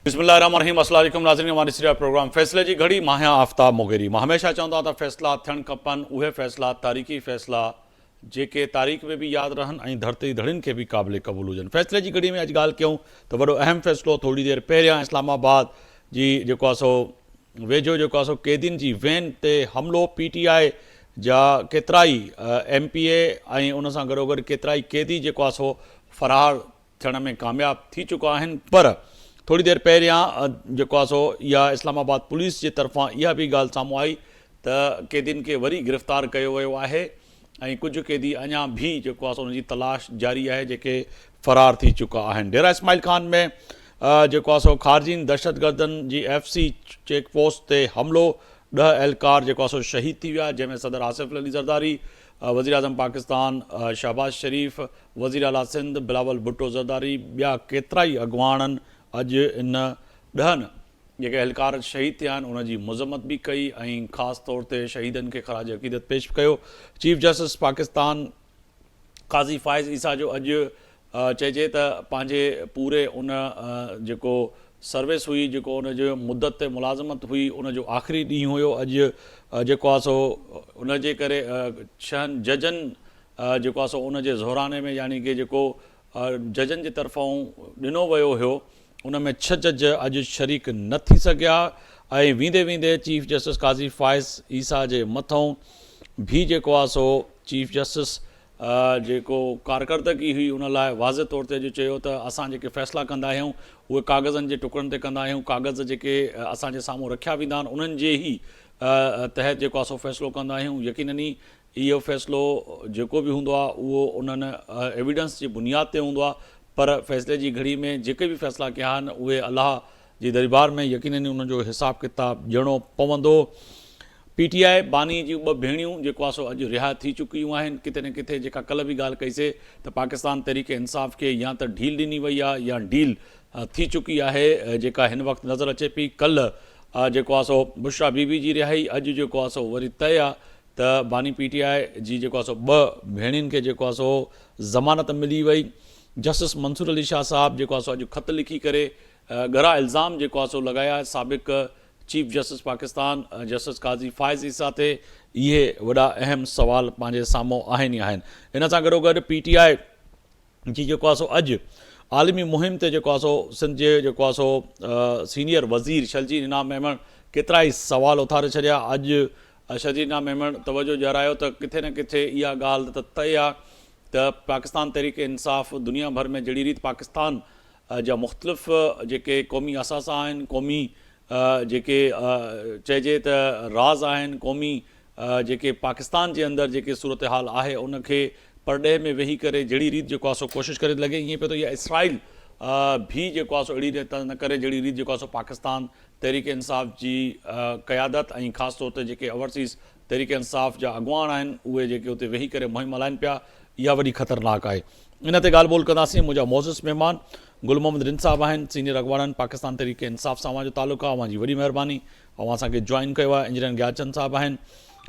बिस्मिल्लाहिर्रहमानिर्रहीम। अस्सलाम वालेकुम नाज़रीन, हमारे सिरिया प्रोग्राम फ़ैसले जी घड़ी मां आफ्ताब मोगेरी। मां हमेशा चवंदा त फ़ैसला थियण खपनि उहे फ़ैसला तारीख़ी फ़ैसला जेके तारीख़ में भी यादि रहनि ऐं धरती धड़ियुनि खे बि क़ाबिल क़बूल हुजनि। फ़ैसले जी घड़ी में अॼु ॻाल्हि कयूं त वॾो अहम फ़ैसिलो थोरी देरि पहिरियां इस्लामाबाद जी जेको आहे सो वेझो जेको आहे सो क़ैदियुनि जी वैन ते हमिलो PTI जा केतिरा ई MPA ऐं उन सां गॾोगॾु केतिरा ई क़ैदी जेको आहे सो फ़रार थियण में कामयाब थी चुका आहिनि। पर थोरी देरि पहिरियां जेको आहे सो इहा इस्लामाबाद पुलिस जे तरफ़ां इहा बि ॻाल्हि साम्हूं आई त क़ैदियुनि खे वरी गिरफ़्तार कयो वियो आहे ऐं कुझु क़ैदी अञा बि जेको आहे सो उनजी तलाश जारी आहे जेके फ़रार थी चुका आहिनि। डेरा इस्माइल खान में जेको आहे सो ख़ारजीन दहशतगर्दनि जी FC चेक पोस्ट ते हमिलो, 10 एहलकार जेको आहे सो शहीद थी विया, जंहिंमें सदर आसिफ अली ज़रदारी, वज़ीर आज़म पाकिस्तान शहबाज शरीफ़, वज़ीर आला सिंध बिलावल भुट्टो ज़रदारी, ॿिया केतिरा ई अॻुवाणनि अॼु इन 10 जेके एहलकार शहीद थिया आहिनि उनजी मज़म्मत बि कई ऐं ख़ासि तौर ते शहीदनि खे ख़राज अक़ीदत पेश कयो। चीफ जस्टिस पाकिस्तान क़ाज़ी फ़ाइज़ ईसा जो अॼु चइजे त पंहिंजे पूरे उन जेको सर्विस हुई, जेको उनजो मुदत ते मुलाज़मत हुई, उनजो आख़िरी ॾींहुं हुयो अॼु जेको आहे सो उनजे करे 6 जजनि जेको आहे सो उनजे ज़ोराने में यानी कि जेको जजनि जे तरफ़ां ॾिनो वियो हुयो उन में 6 जज अॼु शरीक न थी सघिया ऐं वेंदे वेंदे चीफ जस्टिस क़ाज़ी फ़ाइज़ ईसा जे मथां भी जेको आहे सो चीफ जस्टिस जेको कारकर्दगी हुई उन लाइ वाज़े तौर ते अॼु चयो त असां जेके फ़ैसिला कंदा आहियूं उहे कागज़नि जे टुकड़नि ते कंदा आहियूं, कागज़ जेके असांजे साम्हूं रखिया वेंदा आहिनि उन्हनि जे ई तहत जेको आहे सो फ़ैसिलो कंदा आहियूं। यकीनन ई इहो फ़ैसिलो जेको बि हूंदो आहे उहो उन्हनि एविडेंस जी बुनियाद ते हूंदो आहे, पर फ़ैसिले जी घड़ी में जेके बि फ़ैसिला कया आहिनि उहे अलाह जी दरबार में यकीनन ई उनजो हिसाब किताब ॾियणो पवंदो। PTI बानी जी 2 भेणियूं जेको आहे सो अॼु रिहा थी चुकियूं आहिनि। किथे न किथे जेका कल्ह बि ॻाल्हि कईसीं त पाकिस्तान तहरीक इंसाफ़ खे या त ढील ॾिनी वई आहे या डील थी चुकी आहे जेका हिन वक़्तु नज़र अचे पई। कल्ह जेको आहे सो बुशरा बीबी जी रिहाई, अॼु जेको आहे सो वरी तय आहे त बानी PTI जी जेको आहे सो 2 भेणियुनि खे जेको आहे सो ज़मानत मिली वई। जस्टिस मंसूर अली शाह साहब जेको आहे सो अॼु ख़त लिखी करे ॻरा इल्ज़ाम जेको आहे सो लॻाया साबिक़ chief justice Pakistan justice Qazi Faez Isa ते। इहे वॾा अहम सुवाल पंहिंजे साम्हूं आहिनि ई आहिनि। इन सां गॾोगॾु PTI जी जेको आहे सो अॼु आलमी मुहिम ते जेको आहे सो सिंध जे जेको आहे सो सीनियर वज़ीर शर्जील इनाम मेमण केतिरा ई सवाल उथारे छॾिया। अॼु शर्जील इनाम मेमण तवजो ॾियारायो त किथे न किथे इहा ॻाल्हि त तय आहे त पाकिस्तान तहरीक इंसाफ़ दुनिया भर में जहिड़ी रीति पाकिस्तान जा मुख़्तलिफ़ जेके क़ौमी असासा आहिनि, क़ौमी जेके चइजे त राज़ आहिनि, क़ौमी जेके पाकिस्तान जे अंदरि जेके सूरत हाल आहे उनखे परॾे में वेही करे जहिड़ी रीति जेको आहे सो कोशिशि करे लॻे ईअं पियो त इहा इसराइल भी जेको आहे सो अहिड़ी रीति न करे जहिड़ी रीति जेको आहे सो पाकिस्तान तहरीक इंसाफ़ जी क़यादत ऐं ख़ासि तौर ते जेके ओवरसीज़ तहरीक इंसाफ़ जा अॻुवान आहिनि उहे जेके उते वेही करे मुहिम हलाइनि पिया, इहा वॾी ख़तरनाक आहे। इन ते ॻाल्हि ॿोल कंदासीं। मुंहिंजा मोज़िज़ महिमान गुल मोहम्मद रिन साहब आहिनि, सीनियर अॻुवाणनि पाकिस्तान तहरीक इंसाफ़ सां जो तालुक़ु आहे, अव्हांजी वॾी महिरबानी। ऐं असांखे जॉइन कयो आहे इंजीनियर ग्याचंद साहब आहिनि,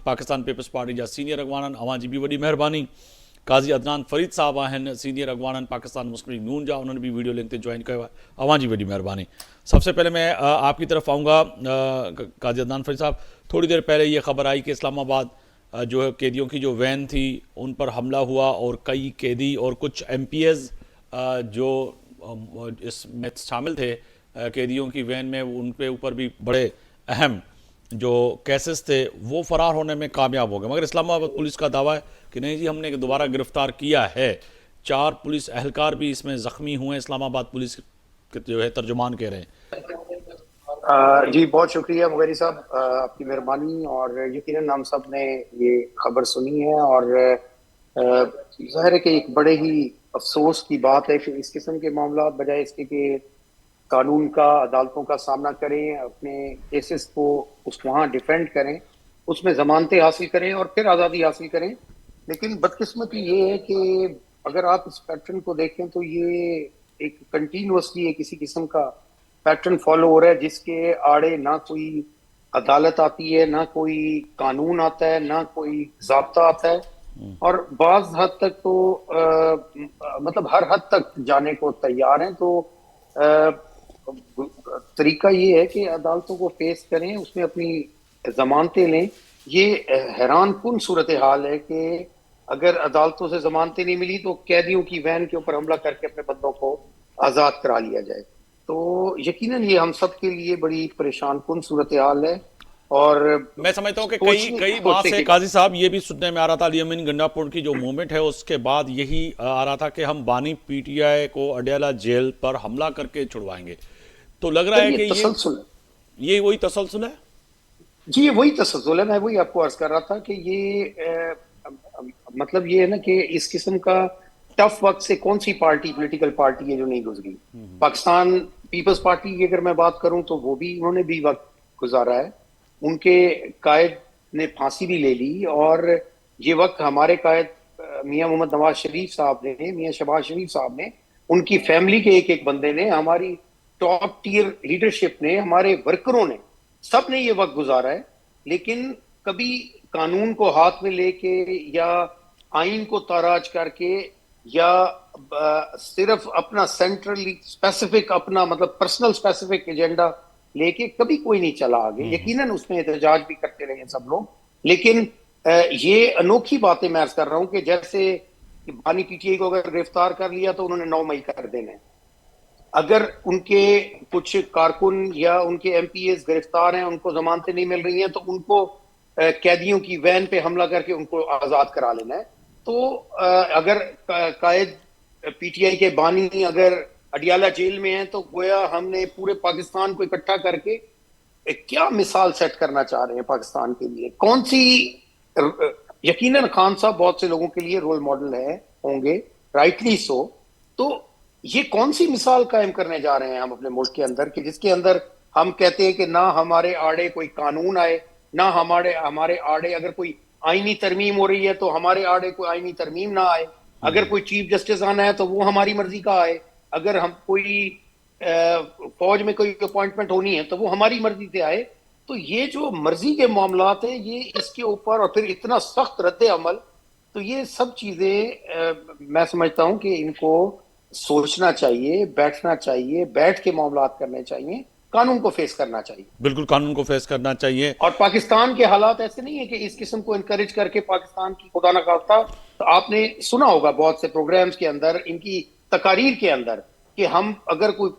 पाकिस्तान पीपल्स पार्टी जा सीनियर अॻुवाणनि, अव्हांजी बि वॾी महिरबानी। काज़ी अदनान फ़रीद साहब आहिनि, सीनियर अॻुवाणनि पाकिस्तान मुस्लिम लीग नून जा, उन्होंने भी वीडियो लिंक से ज्वाइन किया है, अव्हांजी वॾी महिरबानी। सबसे पहले मैं आपकी तरफ आऊँगा काज़ी अदनान फ़रीद साहब। थोड़ी देर पहले ये खबर आई कि इस्लामाबाद जो है कैदियों की जो वैन थी उन पर हमला हुआ और कई कैदी और कुछ MPAs जो इसमें शामिल थे कैदियों की वैन में, उन पे ऊपर भी बड़े अहम जो केसेस थे वो फ़रार होने में कामयाब हो गए। मगर इस्लामाबाद पुलिस का दावा है कि नहीं जी हमने दोबारा गिरफ़्तार किया है। 4 पुलिस एहलकार भी इसमें ज़ख्मी हुए, इस्लामाबाद पुलिस के जो है तर्जुमान कह रहे हैं। जी बहुत शुक्रिया मुगेरी साहब, आपकी मेहरबानी। और यकीनन हम सब ने ये खबर सुनी है और ज़ाहिर है कि एक बड़े ही अफसोस की बात है कि इस किस्म के मामला बजाय इसके कि कानून का, अदालतों का सामना करें, अपने केसेस को वहाँ डिफेंड करें, उसमें ज़मानतें हासिल करें और फिर आज़ादी हासिल करें। लेकिन बदकिस्मती ये है कि अगर आप इस पैटर्न को देखें तो ये एक कंटिन्यूसली किसी किस्म का पैटर्न फॉलो हो रहा है जिसके आड़े ना कोई अदालत आती है, ना कोई कानून आता है, ना कोई ज़ाब्ता आता है और बाज़ हद तक तो मतलब हर हद तक जाने को तैयार हैं। तो तरीका ये है कि अदालतों को फेस करें, उसमें अपनी जमानतें लें। ये हैरान कुन सूरत हाल है कि अगर अदालतों से जमानतें नहीं मिली तो कैदियों की वैन के ऊपर हमला करके अपने बंदों को आज़ाद करा लिया जाए। तो यकीनन ये हम सब के लिए बड़ी परेशान कुन सूरत हाल है। और मैं समझता हूँ कि कई माह से काजी साहब ये भी सुनने में आ रहा था, अली अमीन गंडापुर की जो मूवमेंट है उसके बाद यही आ रहा था कि हम बानी पीटीआई को अडयाला जेल पर हमला करके छुड़वाएंगे। तो लग रहा है कि तसलसल ये वही तसलसल है। जी, ये वही तसलसल है। मैं वही आपको अर्ज कर रहा था कि ये मतलब ये है ना कि इस किस्म का टफ वक्त से कौन सी पार्टी, पॉलिटिकल पार्टी है जो नहीं गुजरी। पाकिस्तान पीपल्स पार्टी की अगर मैं बात करूं तो वो भी, उन्होंने भी वक्त गुजारा है। उनके कायद ने फांसी भी ले ली, और ये वक्त हमारे कायद मियां मोहम्मद नवाज शरीफ साहब ने, मियां शहबाज शरीफ साहब ने, उनकी फैमिली के एक एक बंदे ने, हमारी टॉप टियर लीडरशिप ने, हमारे वर्करों ने, सब ने ये वक्त गुजारा है। लेकिन कभी कानून को हाथ में लेके या आइन को ताराज करके या सिर्फ अपना सेंट्रली स्पेसिफिक, अपना मतलब पर्सनल स्पेसिफिक एजेंडा लेके कभी कोई नहीं चला आगे। यकीनन उसमें एहतजाज भी करते रहे सब लोग, लेकिन ये अनोखी बातें मैं अर्ज कर रहा हूं कि जैसे बानी पीटीआई को अगर गिरफ्तार कर लिया तो उन्होंने 9 मई कर देना है। अगर उनके कुछ कारकुन या उनके एमपीएस गिरफ्तार हैं, उनको जमानतें नहीं मिल रही हैं, तो उनको कैदियों की वैन पे हमला करके उनको आजाद करा लेना है। तो अगर कायद पीटीआई के बानी अगर अडियाला जेल में है तो गोया हमने पूरे पाकिस्तान को इकट्ठा करके क्या मिसाल सेट करना चाह रहे हैं पाकिस्तान के लिए। कौन सी, यकीनन खान साहब बहुत से लोगों के लिए रोल मॉडल है, होंगे, राइटली सो। तो ये कौन सी मिसाल कायम करने जा रहे हैं हम अपने मुल्क के अंदर, कि जिसके अंदर हम कहते हैं कि ना हमारे आड़े कोई कानून आए, ना हमारे आड़े अगर कोई आईनी तरमीम हो रही है तो हमारे आड़े कोई आईनी तरमीम ना आए। अगर कोई चीफ जस्टिस आना है तो वो हमारी मर्जी का आए। अगर हम कोई फौज में कोई अपॉइंटमेंट होनी है तो वो हमारी मर्जी से आए। तो ये जो मर्जी के मामलात हैं, ये इसके ऊपर, और फिर इतना सख्त रद्द अमल, तो ये सब चीजें मैं समझता हूं कि इनको सोचना चाहिए, बैठना चाहिए, बैठ के मामलात करने चाहिए, कानून को फेस करना चाहिए। बिल्कुल कानून को फेस करना चाहिए। और पाकिस्तान के हालात ऐसे नहीं है कि इस किस्म को इनकरेज करके पाकिस्तान की खुदा न खास्ता, तो आपने सुना होगा बहुत से प्रोग्राम्स के अंदर, इनकी तकारीर के अंदर, कि हम अगर कोई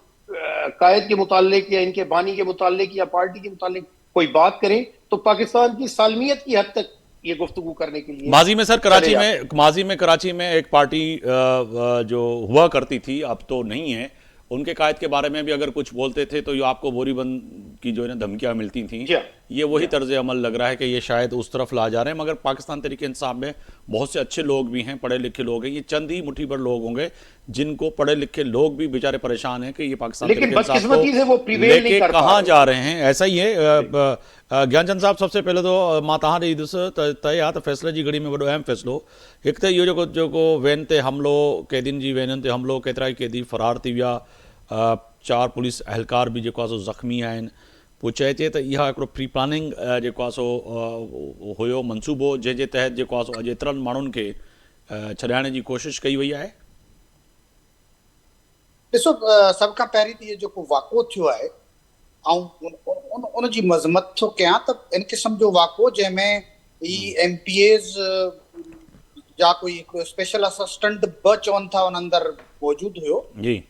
कायद के मुताल्लिक या इनके बानी के मुताल्लिक या पार्टी के मुताल्लिक कोई बात करें तो पाकिस्तान की सालमियत की हद तक ये गुफ्तगू करने के लिए माजी में सर कराची में एक पार्टी जो हुआ करती थी, अब तो नहीं है, उनके कायद के बारे में भी अगर कुछ बोलते थे तो ये आपको बोरीबंद की जो है ना धमकियां मिलती थी। ये वही तर्ज अमल लग रहा है कि ये शायद उस तरफ ला जा रहे हैं। मगर पाकिस्तान तहरीक इंसाफ में बहुत से अच्छे लोग भी हैं, पढ़े लिखे लोग हैं। ये चंद ही मुट्ठी भर लोग होंगे जिनको पढ़े लिखे लोग भी बेचारे परेशान हैं कि ये पाकिस्तान तहरीक इंसाफ को लेके कहाँ जा रहे हैं। ऐसा ही है। ज्ञानचंद साहब, सबसे पहले तो मां तहां ॾेई ॾिस तय आहे त फ़ैसिले जी घड़ी में वॾो अहम फ़ैसिलो। हिकु त इहो जेको वैन ते हमिलो, कैदियुनि जी वैनुनि ते हमिलो, केतिरा ई कैदी फ़रार थी विया, 4 पुलिस अहलकार भी जेको आहे सो ज़ख़्मी आहिनि। पोइ चए त इहा हिकिड़ो प्री प्लानिंग जेको आहे सो हुयो मनसूबो, जंहिंजे तहत जेको आहे सो अॼु एतिरनि माण्हुनि खे छॾाइण जी कोशिशि कई वई आहे। ॾिसो, सभ खां पहिरीं त इहो जेको वाक़ो थियो आहे, ऐं उन जी मज़मत थो कयां त इन क़िस्म जो वाक़ो जंहिंमें ई एमपीएज़ या कोई स्पेशल असिस्टेंट ब चवनि था उन अंदरि मौजूदु हुयो,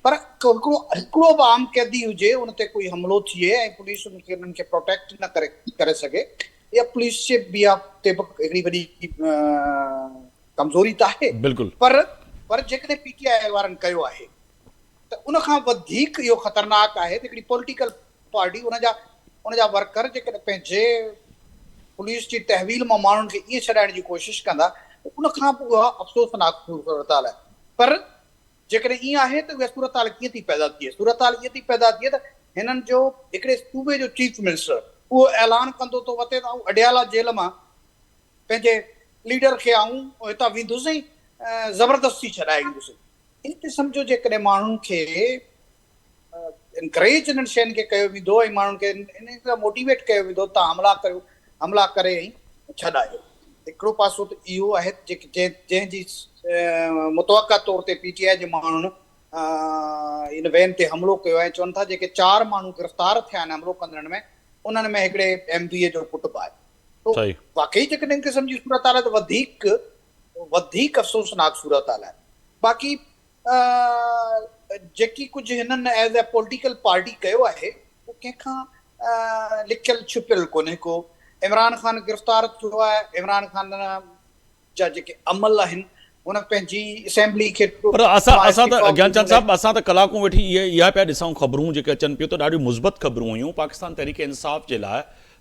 पर हिकिड़ो बि आम कैदी हुजे उन ते कोई हमलो थिए ऐं पुलिस उन्हनि खे प्रोटेक्ट न करे सघे, या पुलिस जे बिया ते बि हिकिड़ी वॾी कमज़ोरी त आहे। बिल्कुलु। पर जेकॾहिं पीटीआई वारनि कयो आहे त उन खां वधीक इहो ख़तरनाक आहे त हिकिड़ी पॉलिटिकल पार्टी, उन जा वर्कर जेकॾहिं पंहिंजे पुलिस जी तहवील मां माण्हुनि खे ईअं छॾाइण जी कोशिशि कंदा, उन खां पोइ उहा अफ़सोसनाक सूरत हाल आहे। पर जेकॾहिं ईअं आहे त उहा सूरत हाल कीअं थी पैदा थिए? सूरत हाल ईअं थी पैदा थिए त हिननि जो हिकिड़े सूबे जो चीफ मिनिस्टर उहो ऐलान कंदो थो वठे त आऊं अडियाला जेल मां पंहिंजे लीडर खे आऊं हितां वेंदुसि ऐं ज़बरदस्ती छॾाए ईंदुसि। इन क़िस्म जो जेकॾहिं माण्हुनि खे इनकरेज इन्हनि शयुनि खे कयो वेंदो ऐं माण्हुनि खे इन सां मोटिवेट कयो वेंदो, तव्हां हमला करे ऐं छॾायो। हिकिड़ो पासो त इहो आहे जंहिंजी मुतवक़ा तौर ते पीटीआई जे माण्हुनि इन वैन ते हमिलो कयो आहे। चवनि था जेके 4 माण्हू गिरफ़्तार थिया आहिनि हमिलो कंदड़नि में, उन्हनि में हिकिड़े MPA जो पुटु बि आहे। तो सही वाकई जेकॾहिं क़िस्म जी सूरत हाल आहे त वधीक अफ़सोसनाक सूरत हाल आहे। बाक़ी जेकी कुझु हिननि एज़ ए पॉलिटिकल पार्टी कयो आहे उहो कंहिंखां लिकियल छुपियल कोन्हे को। इमरान ख़ान गिरफ़्तार थियो आहे, इमरान ख़ान जा जेके अमल आहिनि हुन पंहिंजी असेंबली खे पर असां त ज्ञानचंद साहब असां त कलाकूं वेठी इहा पिया ॾिसूं ख़बरूं जेके अचनि पियूं त ॾाढियूं मुस्बत ख़बरूं हुयूं पाकिस्तान तहरीक इंसाफ़ जे लाइ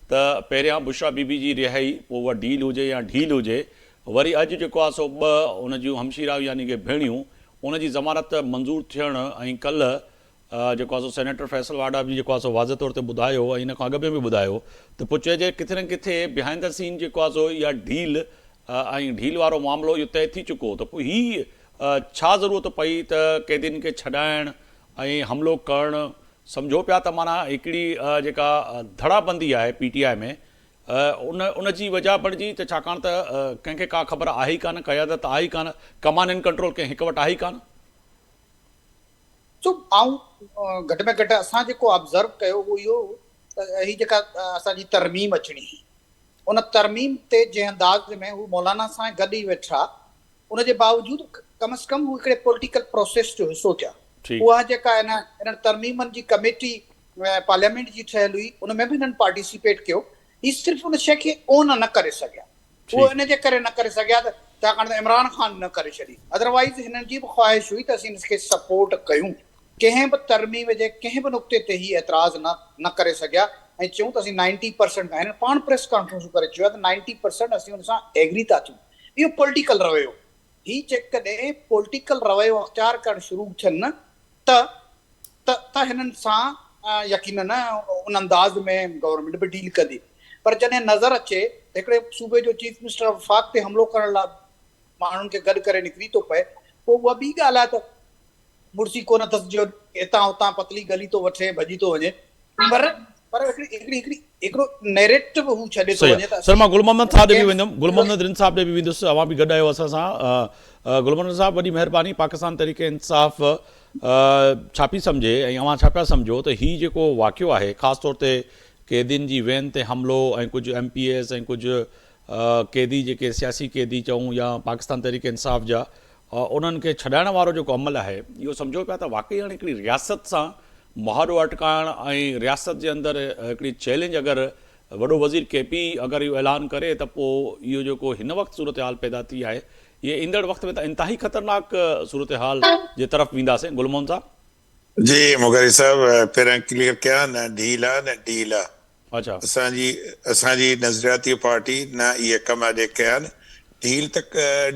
त पहिरियां बुशरा बीबी जी रिहाई, पोइ उहा डील हुजे या ढील हुजे, वरी अॼु जेको आहे सो 2 उन जूं हमशीरा यानी कि भेणियूं उन जी ज़मानत मंज़ूर थियणु, ऐं कल्ह जेको आहे सो सेनेटर फैसल वाडा बि जेको आहे सो वाज़े तौर ते ॿुधायो, ऐं हिन खां अॻु में बि ॿुधायो त पोइ चइजे किथे न किथे बिहाइंड द सीन जेको आहे सो इहा ढील ऐं ढील वारो मामिलो इहो तइ थी चुको। त पोइ हीअ छा ज़रूरत पई त क़ैदियुनि खे छॾाइण ऐं हमिलो करणु? सम्झो पिया त माना हिकिड़ी जेका धड़ाबंदी आहे PTI में उन जी वजह बणिजी त छाकाणि त कंहिंखे का ख़बर आहे ई कान, क़यादत आहे ई कान, कमान इन कंट्रोल कंहिं हिकु वटि आहे ई कान। ऐं घटि में घटि असां जेको ऑब्ज़र्व कयो उहो इहो त ही जेका असांजी तरमीम अचणी हुई, उन तरमीम ते जंहिं अंदाज़ में हू मौलाना सां गॾु ई वेठा, उन जे बावजूदि कम से कम हू हिकिड़े पॉलिटिकल प्रोसेस जो हिसो थिया। उहा जेका इन्हनि तरमीमनि जी कमेटी पार्लियामेंट जी ठहियल हुई उन में बि हिननि पार्टिसिपेट कयो। ही सिर्फ़ु उन शइ खे ओन न करे सघिया, उहो इन जे करे न करे सघिया त छाकाणि त इमरान ख़ान न करे छॾी। अदरवाइज़ हिननि जी बि ख़्वाहिश हुई त असीं हिनखे सपोर्ट कयूं। कंहिं बि तरमीम जे कंहिं बि नुक़्ते ते ही एतिराज़ न करे सघिया ऐं चयूं त असीं 90% हिननि पाण प्रेस कॉन्फ्रेंस करे चयो आहे त 90% असीं हुन सां एग्री था थियूं। इहो पॉलिटिकल रवैयो, ही जेकॾहिं पॉलिटिकल रवैयो अख़्तियार करणु शुरू थियनि न त हिननि सां यकीनन उन अंदाज़ में गवर्नमेंट बि डील कंदी। पर जॾहिं नज़र अचे हिकिड़े सूबे जो चीफ मिनिस्टर वफ़ाक़ ते हमिलो करण लाइ माण्हुनि खे गॾु करे निकिरी थो पए, पोइ उहा ॿी ॻाल्हि आहे त मुड़सी कोन अथसि जो हितां हुतां पतली गली थो वठे भॼी थो वञे, पर हिकिड़ो नैरेटिव हू छॾे थो वञे। सर मां गुल मोहम्मद साहब ॾे बि वेंदुमि, गुल मोहम्मद रिन साहब ॾे बि वेंदुसि, अवां बि गॾु आहियो असां सां। गुल मोहम्मद साहब वॾी महिरबानी, पाकिस्तान तहरीक इंसाफ़ छा पई सम्झे ऐं अवां छा पिया सम्झो त हीउ जेको वाक़ियो आहे ख़ासि तौर ते क़ैदियुनि जी वैन ते हमिलो ऐं कुझु MPAs ऐं कुझु क़ैदी जेके सियासी क़ैदी चऊं या पाकिस्तान तहरीक इंसाफ़ जा उन्हनि खे छॾाइण वारो जेको अमल आहे इहो सम्झो पिया त वाक़ई हाणे हिकिड़ी रियासत सां मुहारो अटकाइण ऐं रियासत जे अंदरि हिकिड़ी चैलेंज अगरि वॾो वज़ीर KP अगरि इहो ऐलान करे त पोइ इहो जेको हिन वक़्तु सूरत हाल पैदा थी आहे ये ईंदड़ वक़्त में त इंतिहाई ख़तरनाक सूरत हाल जे तरफ़ वेंदासीं। गुल मोहन साहब जी मुगरी साहब पहिरियां क्लियर कया न ढील आहे न डील आहे। अच्छा असांजी नज़रियाती पार्टी न इहे कम अॼु कया आहिनि।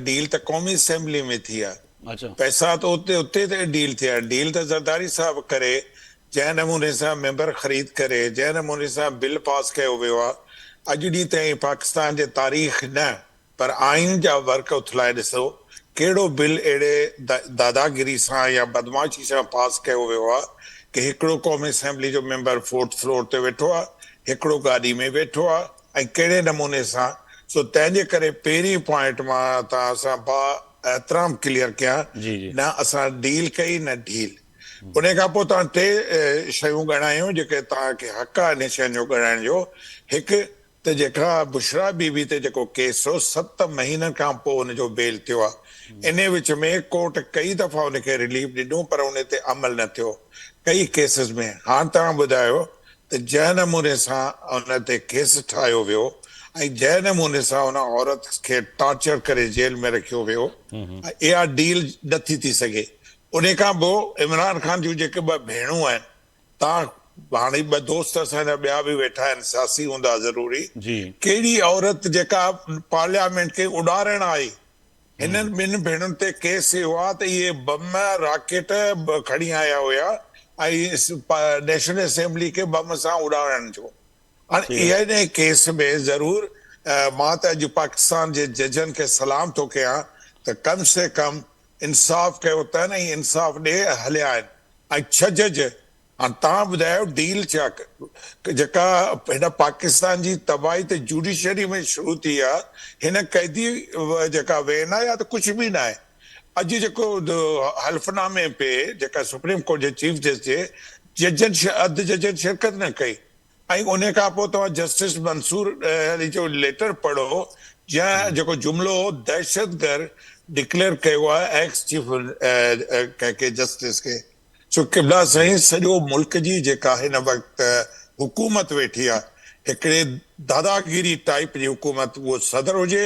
डील त क़ौमी असेंबली में थी आहे। अच्छा पैसा त उते ते डील थिया। डील त ज़रदारी साहब करे जंहिं नमूने सां मेंबर ख़रीद करे जंहिं नमूने सां बिल पास कयो वियो आहे अॼु ॾींहं ताईं पाकिस्तान जे तारीख़ न पर आइन जा वर्क उथलाए ॾिसो कहिड़ो बिल अहिड़े दादागिरी सां या बदमाशी सां पास कयो वियो आहे कि हिकिड़ो क़ौमी असेंबली जो मेंबर 4th फ्लोर ते वेठो आहे, हिकिड़ो गाॾी में वेठो आहे ऐं कहिड़े नमूने सां। सो तंहिंजे करे पहिरीं पॉइंट मां तव्हां सां एतिराम क्लियर कयां न असां डील कई न ढील। उन खां पोइ तव्हां 3 शयूं ॻणायूं जेके तव्हांखे हक़ आहे इन शयुनि जो ॻणाइण जो। हिकु त जेका बुशरा बीबी ते जेको केस हो 7 महीननि खां पोइ हुनजो बेल थियो आहे। इन विच में कोर्ट कई दफ़ा हुनखे रिलीफ ॾिनो पर उन ते अमल न थियो कई केसिस में। हाणे तव्हां ॿुधायो त जंहिं नमूने सां हुन ते केस ठाहियो वियो ऐं जंहिं नमूने सां हुन औरत खे टॉर्चर करे जेल में रखियो वियो, इहा डील नथी थी सघे। उन खां पोइ इमरान ख़ान जूं जेके 2 भेणूं आहिनि, तव्हां हाणे 2 दोस्त असांजा ॿिया बि वेठा आहिनि, सियासी हूंदा ज़रूरी, कहिड़ी औरत जेका पार्लियामेंट खे उॾारण आई। हिननि 2 भेणुनि ते केस इहो आहे त इहे बम राकेट खणी आया हुया ऐं नेशनल असेंबली खे बम सां उॾाइण जो। हाणे इहे केस में ज़रूर मां त अॼु पाकिस्तान जे जजनि खे सलाम थो कयां त कम से कम इंसाफ़ कयो अथनि ऐं इंसाफ़ ॾे हलिया आहिनि। ऐं 6 जज हाणे तव्हां ॿुधायो डील छा जेका हिन पाकिस्तान जी तबाही त जुडिशरी में शुरू थी आहे। हिन कैदी जेका वेन आहे या त कुझु बि न आहे। अॼु जेको हल्फ़नामे पे जेका सुप्रीम कोर्ट जे चीफ जस्टिस जजनि अधु जजनि शिरकत न कई ऐं उन खां पोइ तव्हां जस्टिस मंसूर अली जो लेटर पढ़ो जंहिं जेको जुमिलो दहशतगर्द डिक्लेयर कयो आहे एक्स चीफ कंहिंखे जस्टिस खे सो क़िबला साईं सॼो मुल्क जी जेका हिन वक़्तु हुकूमत वेठी आहे हिकिड़े दादागिरी टाइप जी हुकूमत, उहो सदर हुजे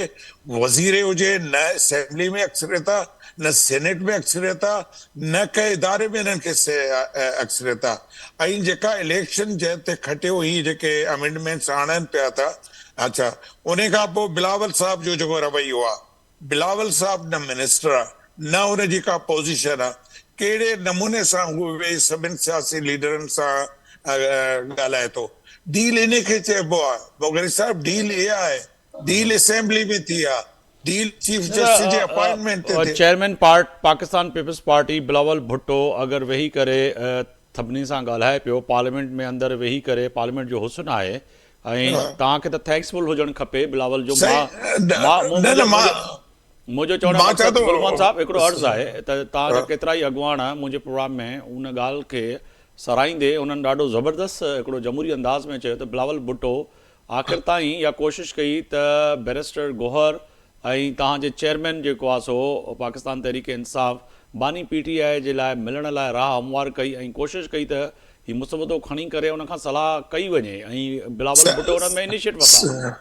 वज़ीर हुजे, न असेंबली में अक्सरियत आहे न सेनेट में अक्सरियत आहे न कंहिं इदारे में हिननि खे अक्सरियत आहे ऐं जेका इलेक्शन जंहिं ते खटियो ही जेके अमेंडमेंट्स आणनि पिया था अच्छा उन खां पोइ बिलावल साहब जो जेको रवैयो आहे बिलावल साहब न मिनिस्टर आहे न हुनजी का पोज़ीशन आहे कहिड़े नमूने सां उहे सभिनि सियासी लीडरनि सां ॻाल्हाए थो डील इन खे चइबो आहे मोगरी साहब डील इहा आहे डील असेंबली में थी आहे डील चीफ जस्टिस जे अपॉइंटमेंट ते चेयरमैन पाकिस्तान पीपल्स पार्टी बिलावल भुट्टो अगरि वेही करे सभिनी सां ॻाल्हाए पियो पार्लियामेंट में अंदरि वेही करे पार्लियामेंट जो हुस्न आहे ऐं तव्हांखे त थैंक्सफुल हुजणु खपे बिलावल जो मुंहिंजो चवण गुलमान साहब हिकिड़ो अर्ज़ु आहे त तव्हांजा केतिरा ई अॻुवान मुंहिंजे प्रोग्राम में उन ॻाल्हि खे सराईंदे उन्हनि ॾाढो ज़बरदस्त हिकिड़ो जमहूरी अंदाज़ में चयो त बिलावल भुट्टो आख़िर ताईं इहा कोशिशि कई त बैरिस्टर गोहर ऐं तव्हांजे चेयरमैन जेको आहे सो पाकिस्तान तहरीक इंसाफ़ बानी PTI जे लाइ मिलण लाइ राह हमवार कई ऐं कोशिशि कई त हीउ मुसवदो खणी करे उन खां सलाह कई वञे ऐं बिलावल भुट्टो उन में इनिशिएट वरिता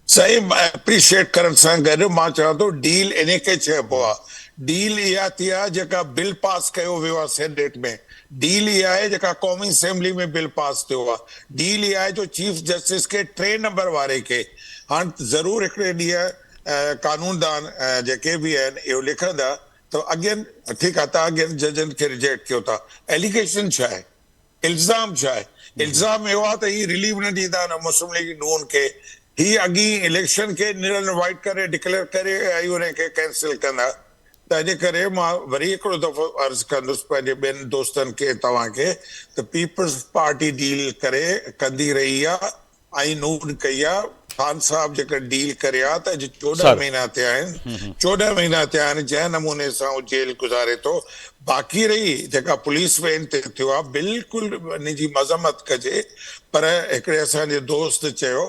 सही एप्रिशिएट करण सां गॾु मां चवां थो डील इन खे चइबो आहे डील इहा थी आहे जेका बिल पास कयो वियो आहे सेनेट में डील इहा आहे जेका क़ौमी असेंबली में बिल पास थियो आहे डील इहा आहे जो चीफ जस्टिस खे 3 नंबर वारे खे हाणे ज़रूरु हिकिड़े ॾींहुं कानूनदान जेके बि आहिनि इहो लिखंदा त अॻियनि ठीकु आहे तव्हां अॻियनि जजनि खे रिजेक्ट कयो था एलिगेशन छा आहे इल्ज़ाम छा आहे इल्ज़ाम इहो आहे त हीअ रिलीव न ॾींदा न मुस्लिम लीग नून खे ही अॻी इलेक्शन खे निरल वाइट करे डिक्लेयर करे ऐं उनखे कैंसिल कंदा त अॼु करे मां वरी हिकिड़ो दफ़ो अर्ज़ु कंदुसि पंहिंजे ॿियनि दोस्तनि खे तव्हांखे त पीपल्स पार्टी डील करे कंदी रही आहे ऐं नून कई आहे ख़ान साहब जेका डील करे आहे त अॼु 14 महीना थिया आहिनि 14 महीना थिया आहिनि जंहिं नमूने सां उहो जेल गुज़ारे थो बाक़ी रही जेका पुलिस वेन ते थियो आहे बिल्कुलु इन जी मज़म्मत कजे पर हिकिड़े असांजे दोस्त चयो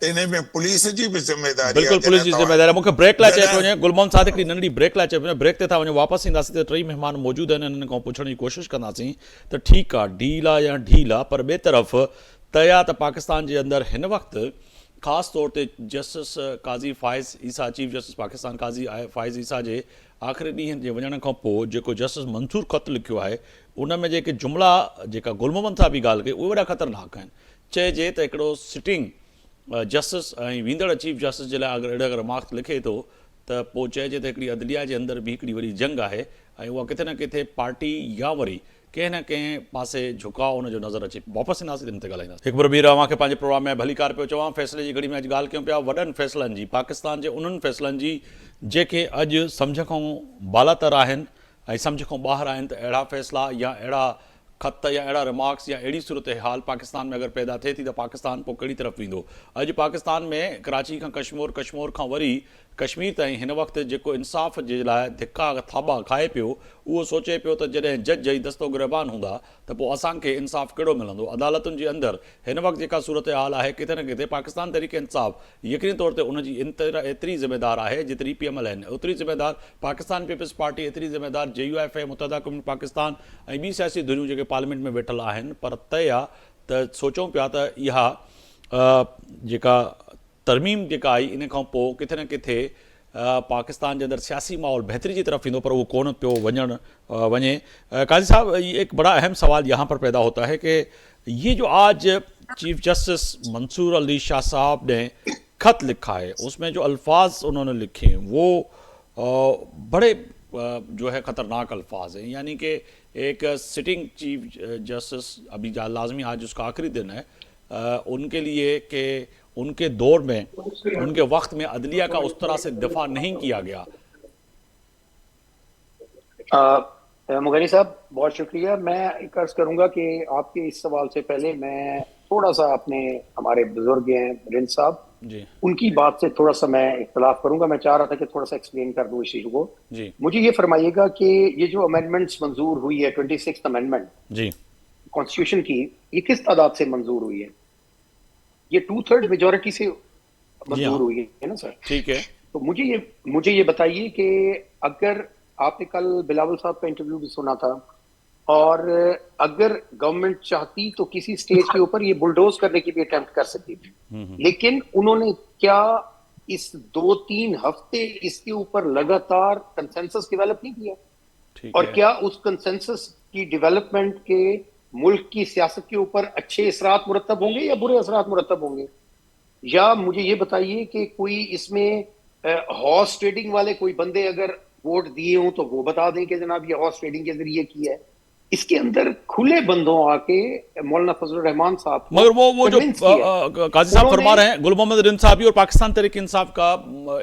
इन में पुलिस जी बि ज़िम्मेदारी बिल्कुलु पुलिस जी ज़िम्मेदारी मूंखे ब्रेक लाइ चए पियो वञे गुलमान साहब हिकिड़ी नंढी ब्रेक लाइ चए पियो ब्रेक ते था वञूं वापसि ईंदासीं त 3 महिमान मौजूदु आहिनि हिननि खां पुछण जी कोशिशि कंदासीं त ठीकु आहे डील आहे या ढील आहे पर ॿिए तरफ़ तया त पाकिस्तान जे अंदरि हिन वक़्तु ख़ासि तौर ते जस्टिस काज़ी फ़ाइज़ ईसा चीफ जस्टिस पाकिस्तान काज़ी फ़ाइज़ ईसा जे आख़िरी ॾींहं जे वञण खां पोइ जेको जस्टिस मंसूर ख़त लिखियो आहे उन में जेके जुमिला जेका गुल मोहम्मद साहब बि ॻाल्हि कई उहे वॾा ख़तरनाक आहिनि चइजे त हिकिड़ो सिटिंग जस्टिस ऐं वींदड़ चीफ जस्टिस जे लाइ अगरि अहिड़ा रिमार्क्स लिखे थो त पोइ चइजे त हिकिड़ी अदलिया जे अंदरि बि हिकिड़ी वॾी जंग आहे ऐं उहा किथे न किथे पार्टी या वरी कंहिं न कंहिं पासे झुकाव हुनजो नज़र अचे वापसि ईंदासीं दिन ते ॻाल्हाईंदासीं हिकु बीर मूंखे पंहिंजे प्रोग्राम में भलीकार पियो चवां फ़ैसिले जी घड़ी में अॼु ॻाल्हि कयूं पिया वॾनि फ़ैसिलनि जी पाकिस्तान जे उन्हनि फ़ैसिलनि जी जेके अॼु सम्झ खां बालातर आहिनि ऐं सम्झ खां ॿाहिरि आहिनि त अहिड़ा फ़ैसिला या अहिड़ा ख़त या अहिड़ा रिमार्क्स या अहिड़ी सूरत हाल पाकिस्तान में अगरि पैदा थिए थी त पाकिस्तान पोइ कहिड़ी तरफ़ वेंदो अॼु पाकिस्तान में कराची खां कश्मीर खां वरी कश्मीर ताईं हिन वक़्तु जेको इंसाफ़ जे लाइ धिका थाॿा खाए पियो उहो सोचे पियो त जॾहिं जज ऐं दस्तो गिरबान हूंदा त पोइ असांखे इंसाफ़ कहिड़ो मिलंदो अदालतुनि जे अंदरि हिन वक़्तु जेका सूरत हाल आहे किथे न किथे पाकिस्तान तरीक़े इंसाफ़ यकीनी तौर ते उनजी एतिरी ज़िम्मेदार आहे जेतिरी PML आहिनि ओतिरी ज़िम्मेदार पाकिस्तान पीपल्स पार्टी एतिरी ज़िम्मेदार JUIF मुतहदा क़ौमी पाकिस्तान ऐं ॿी सियासी धुरियूं जेके पार्लियामेंट में वेठल आहिनि पर तय आहे त सोचूं पिया त इहा जेका तरमीम जेका आई इन खां पोइ किथे न किथे पाकिस्तान के अंदर सियासी माहौल बेहतरी की तरफ ईंदो पर वो कोन पियो वञे काजी साहब ये एक बड़ा अहम सवाल यहाँ पर पैदा होता है कि ये जो आज चीफ जस्टिस मंसूर अली शाह साहब ने खत लिखा है उसमें जो अल्फाज उन्होंने लिखे हैं वो बड़े जो है ख़तरनाक अल्फाज हैं यानी कि एक सिटिंग चीफ जस्टिस अभी लाजमी आज उसका आखिरी दिन है उनके लिए कि उनके दौर में उनके वक्त में अदलिया का उस तरह से दफा नहीं किया गया। मुगनी साहब बहुत शुक्रिया। मैं एक अर्ज करूंगा कि आपके इस सवाल से पहले मैं थोड़ा सा अपने हमारे बुजुर्ग हैं रिंद साहब جی उनकी बात से थोड़ा सा मैं इख्तलाफ करूंगा. मैं चाह रहा था कि थोड़ा सा एक्सप्लेन कर दूं इस इशू को. जी मुझे ये फरमाइएगा कि ये जो अमेंडमेंट्स मंजूर हुई है 26th अमेंडमेंट जी कॉन्स्टिट्यूशन की, ये किस तादाद से मंजूर हुई है? ये 2/3 मेजोरिटी से मंजूर हाँ। हुई है ना सर? ठीक है. तो मुझे ये बताइए कि अगर आपने कल बिलावल साहब का इंटरव्यू भी सुना था, और अगर गवर्नमेंट चाहती तो किसी स्टेज के ऊपर ये बुलडोज करने की भी अटेम्प्ट कर सकती थी, लेकिन उन्होंने क्या इस 2-3 हफ्ते इसके ऊपर लगातार कंसेंसस डेवलप नहीं किया? ठीक और है. क्या उस कंसेंसस की डेवलपमेंट के मुल्क की सियासत के ऊपर अच्छे असरात मुरतब होंगे या बुरे असरात मुरतब होंगे? या मुझे ये बताइए कि कोई इसमें हॉर्स ट्रेडिंग वाले कोई बंदे अगर वोट दिए हों तो वो बता दें कि जनाब ये हॉर्स ट्रेडिंग के जरिए किया है. इसके अंदर खुले बंदों आके मौलाना फजलुर रहमान साहब को मगर वो जो convince किया. काजी साहब फरमा उन्होंने- रहे हैं, गुल मोहम्मद रिंसाफी और पाकिस्तान तहरीक इंसाफ का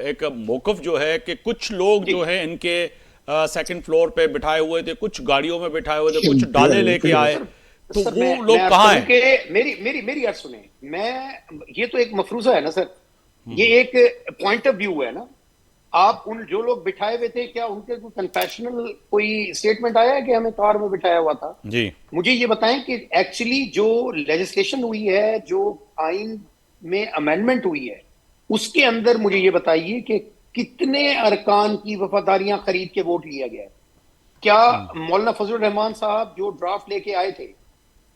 एक मौकफ जो है कि कुछ लोग जो है इनके सेकंड फ्लोर पे बिठाए हुए थे, कुछ गाड़ियों में बिठाए हुए थे, कुछ डाले लेके आए, तो सर, वो मैं लोग अर्ज कहाँ करूं हैं? कि मेरी अर्ज सुने. ये तो एक मफरूजा है ना सर, ये एक पॉइंट ऑफ व्यू है ना. आप उन जो लोग बिठाए हुए थे, क्या उनके कोई कन्फेशनल कोई स्टेटमेंट आया है कि हमें कार में बिठाया हुआ था? जी मुझे ये बताएं कि एक्चुअली जो लेजिस्लेशन हुई है, जो आइन में अमेंडमेंट हुई है, उसके अंदर मुझे ये बताइए कि कितने अरकान की वफादारियां खरीद के वोट लिया गया है? क्या मौलाना फजलुर रहमान साहब जो ड्राफ्ट लेके आए थे,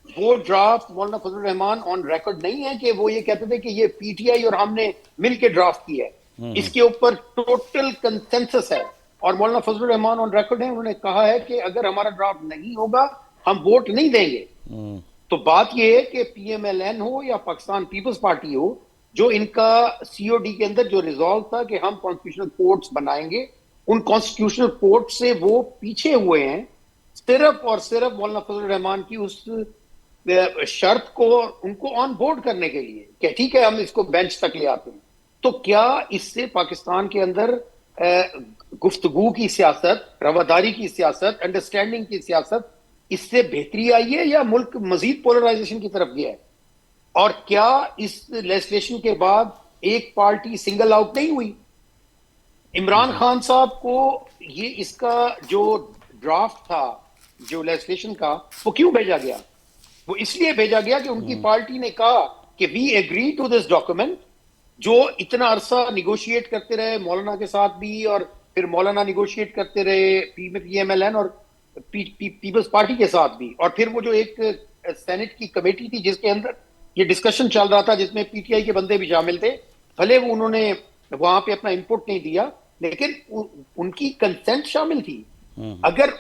वो draft Maulana Fazlur Rahman on record नहीं है कि वो ये कहते थे कि ये पीटीआई और हमने मिलके ड्राफ्ट किया है? इसके ऊपर टोटल कंसेंसस है, और मौलाना फजलुर रहमान ऑन रिकॉर्ड है, उन्होंने कहा है कि अगर हमारा ड्राफ्ट नहीं होगा हम वोट नहीं देंगे. तो बात यह है कि पीएमएलएन हो या पाकिस्तान पीपल्स पार्टी हो, जो इनका सीओडी के अंदर जो रिजॉल्व था कि हम कॉन्स्टिट्यूशनल कोर्ट्स बनाएंगे, उन कॉन्स्टिट्यूशनल कोर्ट से वो पीछे हुए हैं सिर्फ और सिर्फ मौलाना फजलुर रहमान की उस शर्त को उनको ऑन बोर्ड करने के लिए कि ठीक है हम इसको बेंच तक ले आते हैं. तो क्या इससे पाकिस्तान के अंदर गुफ्तगू की सियासत, रवादारी की सियासत, अंडरस्टैंडिंग की सियासत, इससे बेहतरी आई है या मुल्क मजीद पोलराइजेशन की तरफ गया है? और क्या इस लेजिस्लेशन के बाद एक पार्टी सिंगल आउट नहीं हुई? इमरान खान साहब को ये इसका जो ड्राफ्ट था जो लेजिस्लेशन का, वो क्यों भेजा गया? वो इसलिए भेजा गया कि उनकी पार्टी ने कहा कि we agree to this document, जो इतना अरसा निगोशिएट करते रहे मौलाना के साथ भी, और फिर मौलाना निगोशिएट करते रहे पीएमएलएन और पीपल्स पार्टी के साथ भी, और फिर वो जो एक सेनेट की कमेटी थी जिसके अंदर ये डिस्कशन चल रहा था, जिसमें पीटीआई के बंदे भी शामिल थे, भले वो उन्होंने वहां पे अपना इनपुट नहीं दिया, लेकिन उनकी कंसेंट शामिल थी. अगर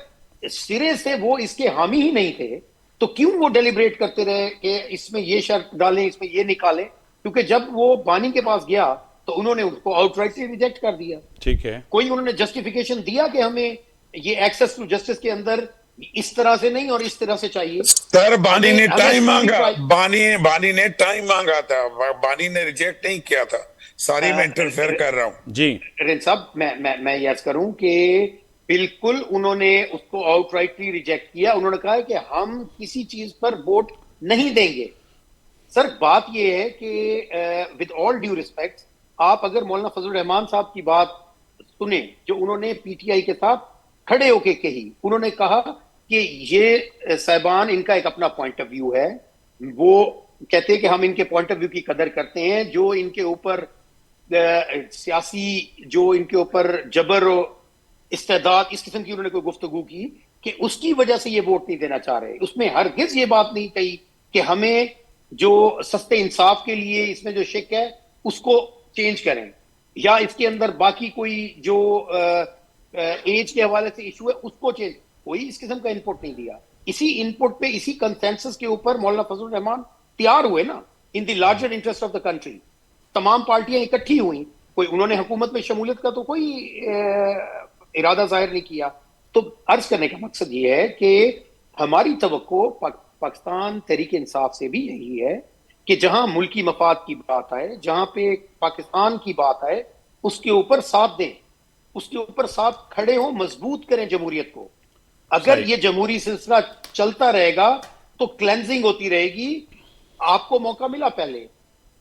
सिरे से वो इसके हामी ही नहीं थे तो क्यों वो डेलिब्रेट करते रहे कि इसमें ये शर्त डालें, इसमें ये निकालें? क्योंकि जब वो बानी के पास गया तो उन्होंने उसको आउटराइटली रिजेक्ट कर दिया. ठीक है. कोई उन्होंने जस्टिफिकेशन दिया कि हमें ये एक्सेस टू जस्टिस के अंदर इस तरह से नहीं और इस तरह से चाहिए? सर बानी ने टाइम मांगा, हमें बानी ने टाइम मांगा था, बानी ने रिजेक्ट नहीं किया था. सॉरी मैं इंटरफेयर कर रहा हूं जी रिन साहब. मैं यस करूं कि बिल्कुल उन्होंने उसको आउटराइटली रिजेक्ट किया. उन्होंने कहा कि हम किसी चीज पर वोट नहीं देंगे. सर बात यह है कि विद ऑल ड्यू रिस्पेक्ट, आप अगर मौलाना फजलुर रहमान साहब की बात सुने जो उन्होंने पीटीआई के साथ खड़े होके कही, उन्होंने कहा कि ये साहिबान इनका एक अपना पॉइंट ऑफ व्यू है, वो कहते हैं कि हम इनके पॉइंट ऑफ व्यू की कदर करते हैं, जो इनके ऊपर सियासी जो इनके ऊपर जबर और इस्तेदाद इस किस्म की उन्होंने कोई गुफ्तगू की कि उसकी वजह से ये वोट नहीं देना चाह रहे. उसमें हरगिज ये बात नहीं कही कि हमें जो सस्ते इंसाफ के लिए इसमें जो शिक है उसको चेंज करें, या इसके अंदर बाकी कोई जो एज के हवाले से इशू है उसको चेंज. कोई इस किस्म का इनपुट नहीं दिया. इसी इनपुट पे, इसी कंसेंसस के ऊपर मौलाना फजलुर रहमान तैयार हुए ना, in the larger interest of the country. तमाम पार्टियां इकट्ठी हुई, कोई उन्होंने हुकूमत में शमूलियत का तो कोई इरादा जाहिर नहीं किया. तो अर्ज करने का मकसद ये है कि हमारी तवक्को पाकिस्तान तहरीक इंसाफ से भी यही है कि जहां मुल्की मफाद की बात आए, जहां पे पाकिस्तान की बात आए, उसके ऊपर साथ दें, उसके ऊपर साथ खड़े हों, मजबूत करें जमहूरियत को. अगर ये जमहूरी सिलसिला चलता रहेगा तो क्लेंजिंग होती रहेगी. आपको मौका मिला पहले,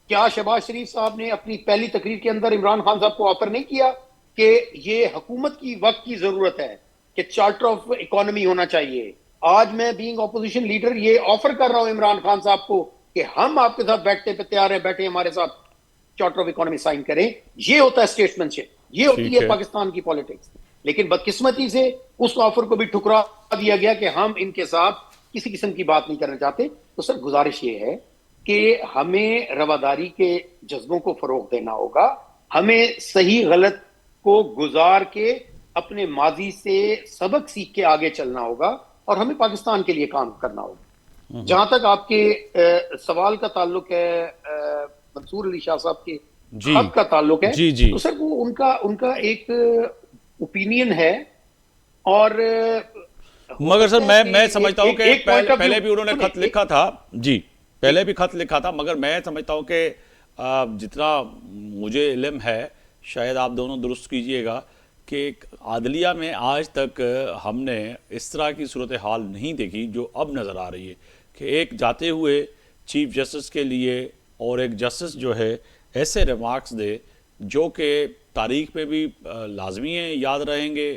کیا شہباز شریف صاحب نے اپنی پہلی تقریر کے اندر عمران خان صاحب کو آفر نہیں کیا کہ یہ حکومت کی وقت کی ضرورت ہے کہ چارٹر آف اکانومی ہونا چاہیے؟ آج میں بینگ اپوزیشن لیڈر یہ آفر کر رہا ہوں عمران خان صاحب کو کہ ہم آپ کے ساتھ بیٹھنے پہ تیار ہیں، بیٹھے ہمارے ساتھ چارٹر آف اکانومی سائن کریں. یہ ہوتا ہے اسٹیٹمنٹ شپ، یہ ہوتی ہے پاکستان کی پالیٹکس. لیکن بدقسمتی سے اس آفر کو بھی ٹھکرا دیا گیا کہ ہم ان کے ساتھ کسی قسم کی بات نہیں کرنا چاہتے. تو سر گزارش یہ ہے کہ ہمیں رواداری کے جذبوں کو فروغ دینا ہوگا، ہمیں صحیح غلط کو گزار کے اپنے ماضی سے سبق سیکھ کے آگے چلنا ہوگا، اور ہمیں پاکستان کے لیے کام کرنا ہوگا. جہاں تک آپ کے سوال کا تعلق ہے منصور علی شاہ صاحب کے خط کا تعلق ہے، تو سر وہ ان کا ایک اوپینین ہے، اور مگر سر میں سمجھتا ہوں کہ پہلے بھی انہوں نے خط لکھا تھا، جی پہلے بھی خط لکھا تھا، مگر میں سمجھتا ہوں کہ جتنا مجھے علم ہے، شاید آپ دونوں درست کیجئے گا، کہ عدلیہ میں آج تک ہم نے اس طرح کی صورتحال نہیں دیکھی جو اب نظر آ رہی ہے، کہ ایک جاتے ہوئے چیف جسٹس کے لیے اور ایک جسٹس جو ہے ایسے ریمارکس دے جو کہ تاریخ میں بھی لازمی ہیں، یاد رہیں گے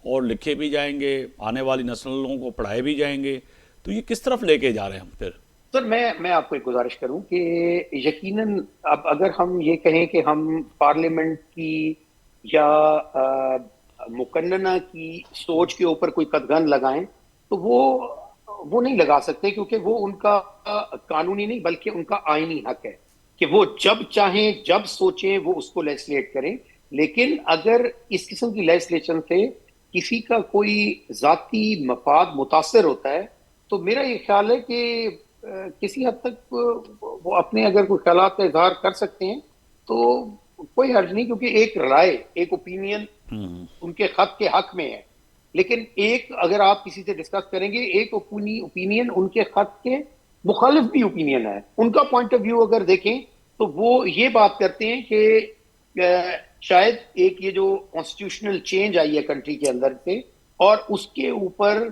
اور لکھے بھی جائیں گے، آنے والی نسلوں کو پڑھائے بھی جائیں گے. تو یہ کس طرف لے کے جا رہے ہیں ہم پھر؟ سر میں آپ کو ایک گزارش کروں کہ یقیناً اب اگر ہم یہ کہیں کہ ہم پارلیمنٹ کی یا مقننہ کی سوچ کے اوپر کوئی قدغن لگائیں تو وہ نہیں لگا سکتے، کیونکہ وہ ان کا قانونی نہیں بلکہ ان کا آئینی حق ہے کہ وہ جب چاہیں جب سوچیں وہ اس کو لیجسلیٹ کریں. لیکن اگر اس قسم کی لیجسلیشن سے کسی کا کوئی ذاتی مفاد متاثر ہوتا ہے تو میرا یہ خیال ہے کہ کسی حد تک وہ اپنے اگر کوئی خیالات کا اظہار کر سکتے ہیں تو کوئی حرج نہیں، کیونکہ ایک رائے، ایک اوپینین ان کے خط کے حق میں ہے. لیکن ایک اگر آپ کسی سے ڈسکس کریں گے، ایک اوپینین ان کے خط کے مخالف بھی اوپینین ہے، ان کا پوائنٹ آف ویو اگر دیکھیں تو وہ یہ بات کرتے ہیں کہ شاید ایک یہ جو کانسٹیٹیوشنل چینج آئی ہے کنٹری کے اندر سے، اور اس کے اوپر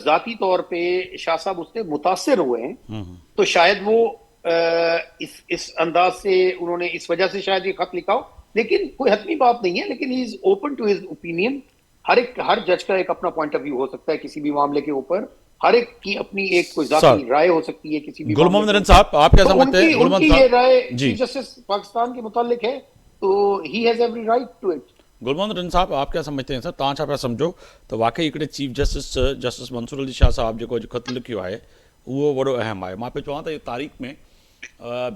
ذاتی طور پہ شاہ صاحب اس سے متاثر ہوئے ہیں، تو شاید وہ اس انداز سے انہوں نے اس وجہ سے شاید یہ خط لکھا ہو. لیکن کوئی حتمی بات نہیں ہے، لیکن he is open to his opinion. ہر جج کا ایک اپنا پوائنٹ آف ویو ہو سکتا ہے کسی بھی معاملے کے اوپر، ہر ایک کی اپنی ایک کوئی ذاتی رائے ہو سکتی ہے کسی بھی. گل محمد رن صاحب آپ کیا سمجھتے ہیں؟ ان کی یہ رائے چیف جسٹس پاکستان کے متعلق ہے تو he has every right to it. Gul Muhammad Rind صاحب آپ کیا سمجھتے ہیں سر؟ تاں چھا پیا سمجھو تو واقعی हिकिड़े चीफ जस्टिस मंसूर अली शाह साहब जेको ख़त लिखियो आहे उहो वॾो अहम आहे. मां पियो चवां त तारीख़ में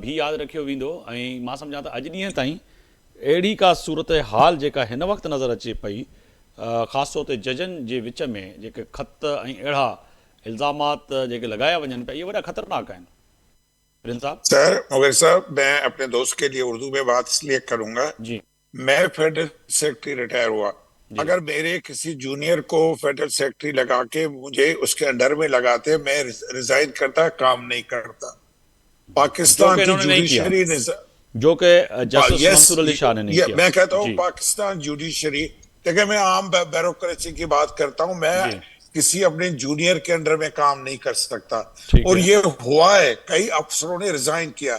भी यादि रखियो वेंदो, ऐं मां सम्झां त अॼु ॾींहं ताईं अहिड़ी का सूरत हाल जेका हिन वक़्तु नज़र अचे पई, ख़ासि तौर ते जजनि जे विच में जेके ख़त ऐं अहिड़ा इल्ज़ामात जेके लॻाया वञनि पिया, इहे वॾा ख़तरनाक आहिनि. रिन साहब सर मुग़ल साहब, मैं अपने दोस्त के लिए उर्दू में बात इसलिए करूंगा जी, मैं फेडरल सेक्रेटरी रिटायर हुआ, अगर मेरे किसी जूनियर को फेडरल सेक्रेटरी लगा के मुझे उसके अंडर में लगाते, मैं रिजाइन करता, काम नहीं करता. पाकिस्तान की जुडिशरी जो कि जस्टिस मंसूर अली शाह ने नहीं किया. मैं कहता हूँ पाकिस्तान जुडिशरी, देखिए मैं आम ब्यूरोक्रेसी की बात करता हूँ, मैं किसी अपने जूनियर के अंडर में काम नहीं कर सकता, और ये हुआ है, कई अफसरों ने रिजाइन किया.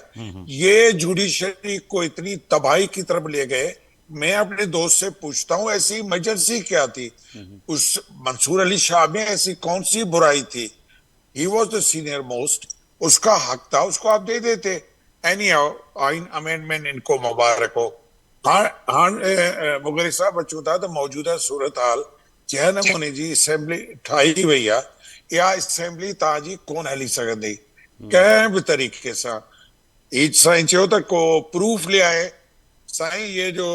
ये जुडिशरी को इतनी तबाही की तरफ ले गए. मैं अपने दोस्त से पूछता हूँ ऐसी इमरजेंसी क्या थी? उस मंसूर अली शाह में ऐसी कौन सी बुराई थी? He was the senior most, उसका हक था, उसको आप दे देते. एनी आइन अमेंडमेंट इनको मुबारक हो. हाँ मुगल साहब अचूं था तो मौजूदा सूरत हाल जंहिं नमूने जी असेंबली ठाही वई आहे, इहा असेंबली तव्हांजी कोन हली सघंदी कंहिं बि तरीक़े सां. हीअ साईं चयो त को प्रूफ ले आए. साईं ये जो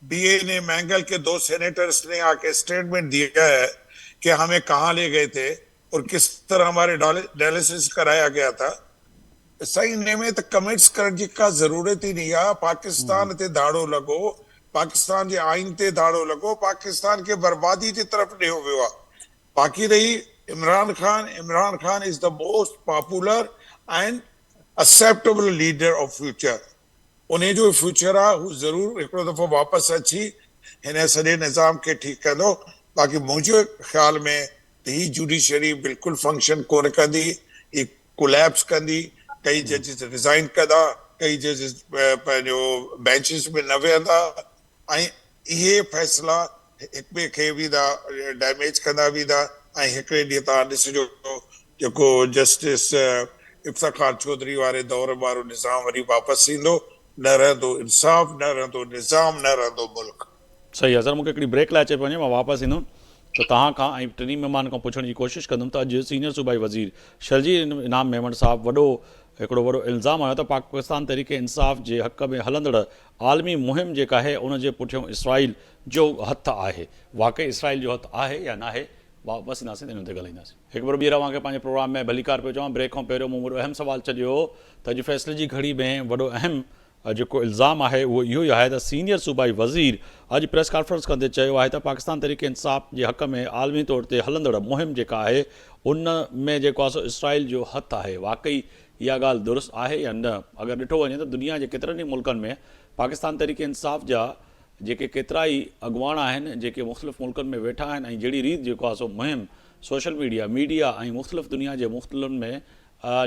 बीए ने मैंगल के 2 सेनेटर्स ने आके स्टेटमेंट दिया है कि हमें कहाँ ले गए थे और किस तरह हमारे डायलिसिस कराया गया था, साईं इन में तो कमेंट्स करण जी का ज़रूरत ही नहीं आहे. पाकिस्तान ते दाड़ो लॻो, पाकिस्तान जे आइन ते दाड़ो लॻो, पाकिस्तान के बर्बादी जी तरफ ॾियो वियो आहे. बाक़ी रही Imran Khan is the most popular and acceptable leader of future. उन्हें जो फ्यूचर आहे हू ज़रूर हिकिड़ो दफ़ो वापसि अची हिन सॼे निज़ाम खे ठीकु कंदो. बाक़ी मुंहिंजे ख़्याल में त ही जुडिशरी बिल्कुलु फंक्शन कोन कंदी, ही कोलैप्स कंदी. कई जजिस रिज़ाइन कंदा, कई जजिस पंहिंजो बेंचिस में न वेहंदा ऐं इहे फ़ैसिला हिक ॿिए खे बि था डैमेज कंदा बि था। ऐं हिकिड़े ॾींहुं तव्हां ॾिसिजो जेको जस्टिस इफ्तिखार चौधरी वारे दौर वारो निज़ाम वरी वापसि ईंदो, न रहंदो इंसाफ़, न रहंदो निज़ाम, न रहंदो मुल्क। सही आहे सर, मूंखे हिकिड़ी ब्रेक लाइ अचे पियो वञे, मां वापसि ईंदुमि त तव्हां खां ऐं टिनी महिमान खां पुछण जी कोशिशि कंदुमि त अॼु सीनियर सूबाई वज़ीर शर्जील इनाम मेमण साहिबु हिकिड़ो वॾो इल्ज़ाम आयो त पाकिस्तान तहरीक इंसाफ़ जे हक़ में हलंदड़ आलमी मुहिम जेका आहे उन जे पुठियां इसराइल जो हथु आहे। वाक़ई इसराइल जो हथु आहे या न आहे, वापसि ईंदासीं त इन ते ॻाल्हाईंदासीं। हिकु बार ॿीहर तव्हांखे पंहिंजे प्रोग्राम में भलीकार पियो चवां। ब्रेक खां पहिरियों मूं वॾो अहम सुवालु छॾियो हो त अॼु फ़ैसिले जी घड़ी में वॾो अहम जेको इल्ज़ाम आहे उहो इहो ई आहे त सीनियर सूबाई वज़ीर अॼु प्रेस कॉन्फ्रेंस कंदे चयो आहे त पाकिस्तान तहरीक इंसाफ़ जे हक़ में आलमी तौर ते हलंदड़ मुहिम जेका आहे उन में जेको आहे सो इसराइल जो हथु आहे। वाक़ई इहा ॻाल्हि दुरुस्त आहे या न? अगरि ॾिठो वञे त दुनिया जे केतिरनि ई मुल्कनि में पाकिस्तान तहरीक इंसाफ़ जा जेके केतिरा ई अॻुवान आहिनि जेके मुख़्तलिफ़ मुल्कनि में वेठा आहिनि ऐं जहिड़ी रीति जेको आहे सो मुहिम सोशल मीडिया ऐं मुख़्तलिफ़ दुनिया जे मुख़्तलिफ़ में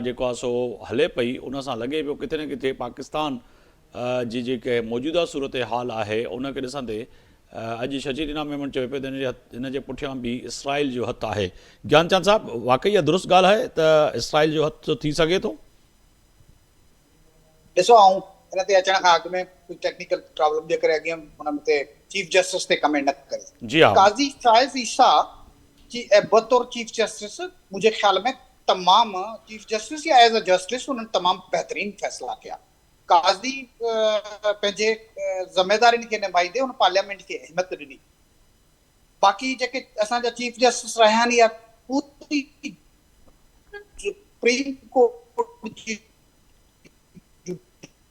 जेको आहे सो हले पई, उन सां लॻे पियो किथे न किथे पाकिस्तान जी जेके मौजूदा सूरत हाल आहे उनखे ॾिसंदे अॼु शर्जील इनाम मेमण चयो पियो त हिन जे पुठियां बि इसराइल जो हथु आहे। ज्ञानचंद साहिबु, वाक़ई इहा दुरुस्त ॻाल्हि आहे त इसराइल जो हथु थी सघे थो? ॾिसो, आऊं हिन ते अचण खां अॻु में कोई टेक्निकल प्रॉब्लम जे करे अॻियां हुन ते चीफ जस्टिस ते कमेंट न करे। जी हा, काज़ी शाइज़ ईसा जी बतौर चीफ जस्टिस मुंहिंजे ख्याल में तमामु चीफ जस्टिस या एज अ जस्टिस उन्हनि तमामु बहितरीन फ़ैसिला कया। काज़ी पंहिंजे ज़िमेदारियुनि खे निभाईंदे हुन पार्लियामेंट खे अहमियत ॾिनी। बाक़ी जेके असांजा चीफ जस्टिस रहिया आहिनि या पूरी सुप्रीम कोर्ट जी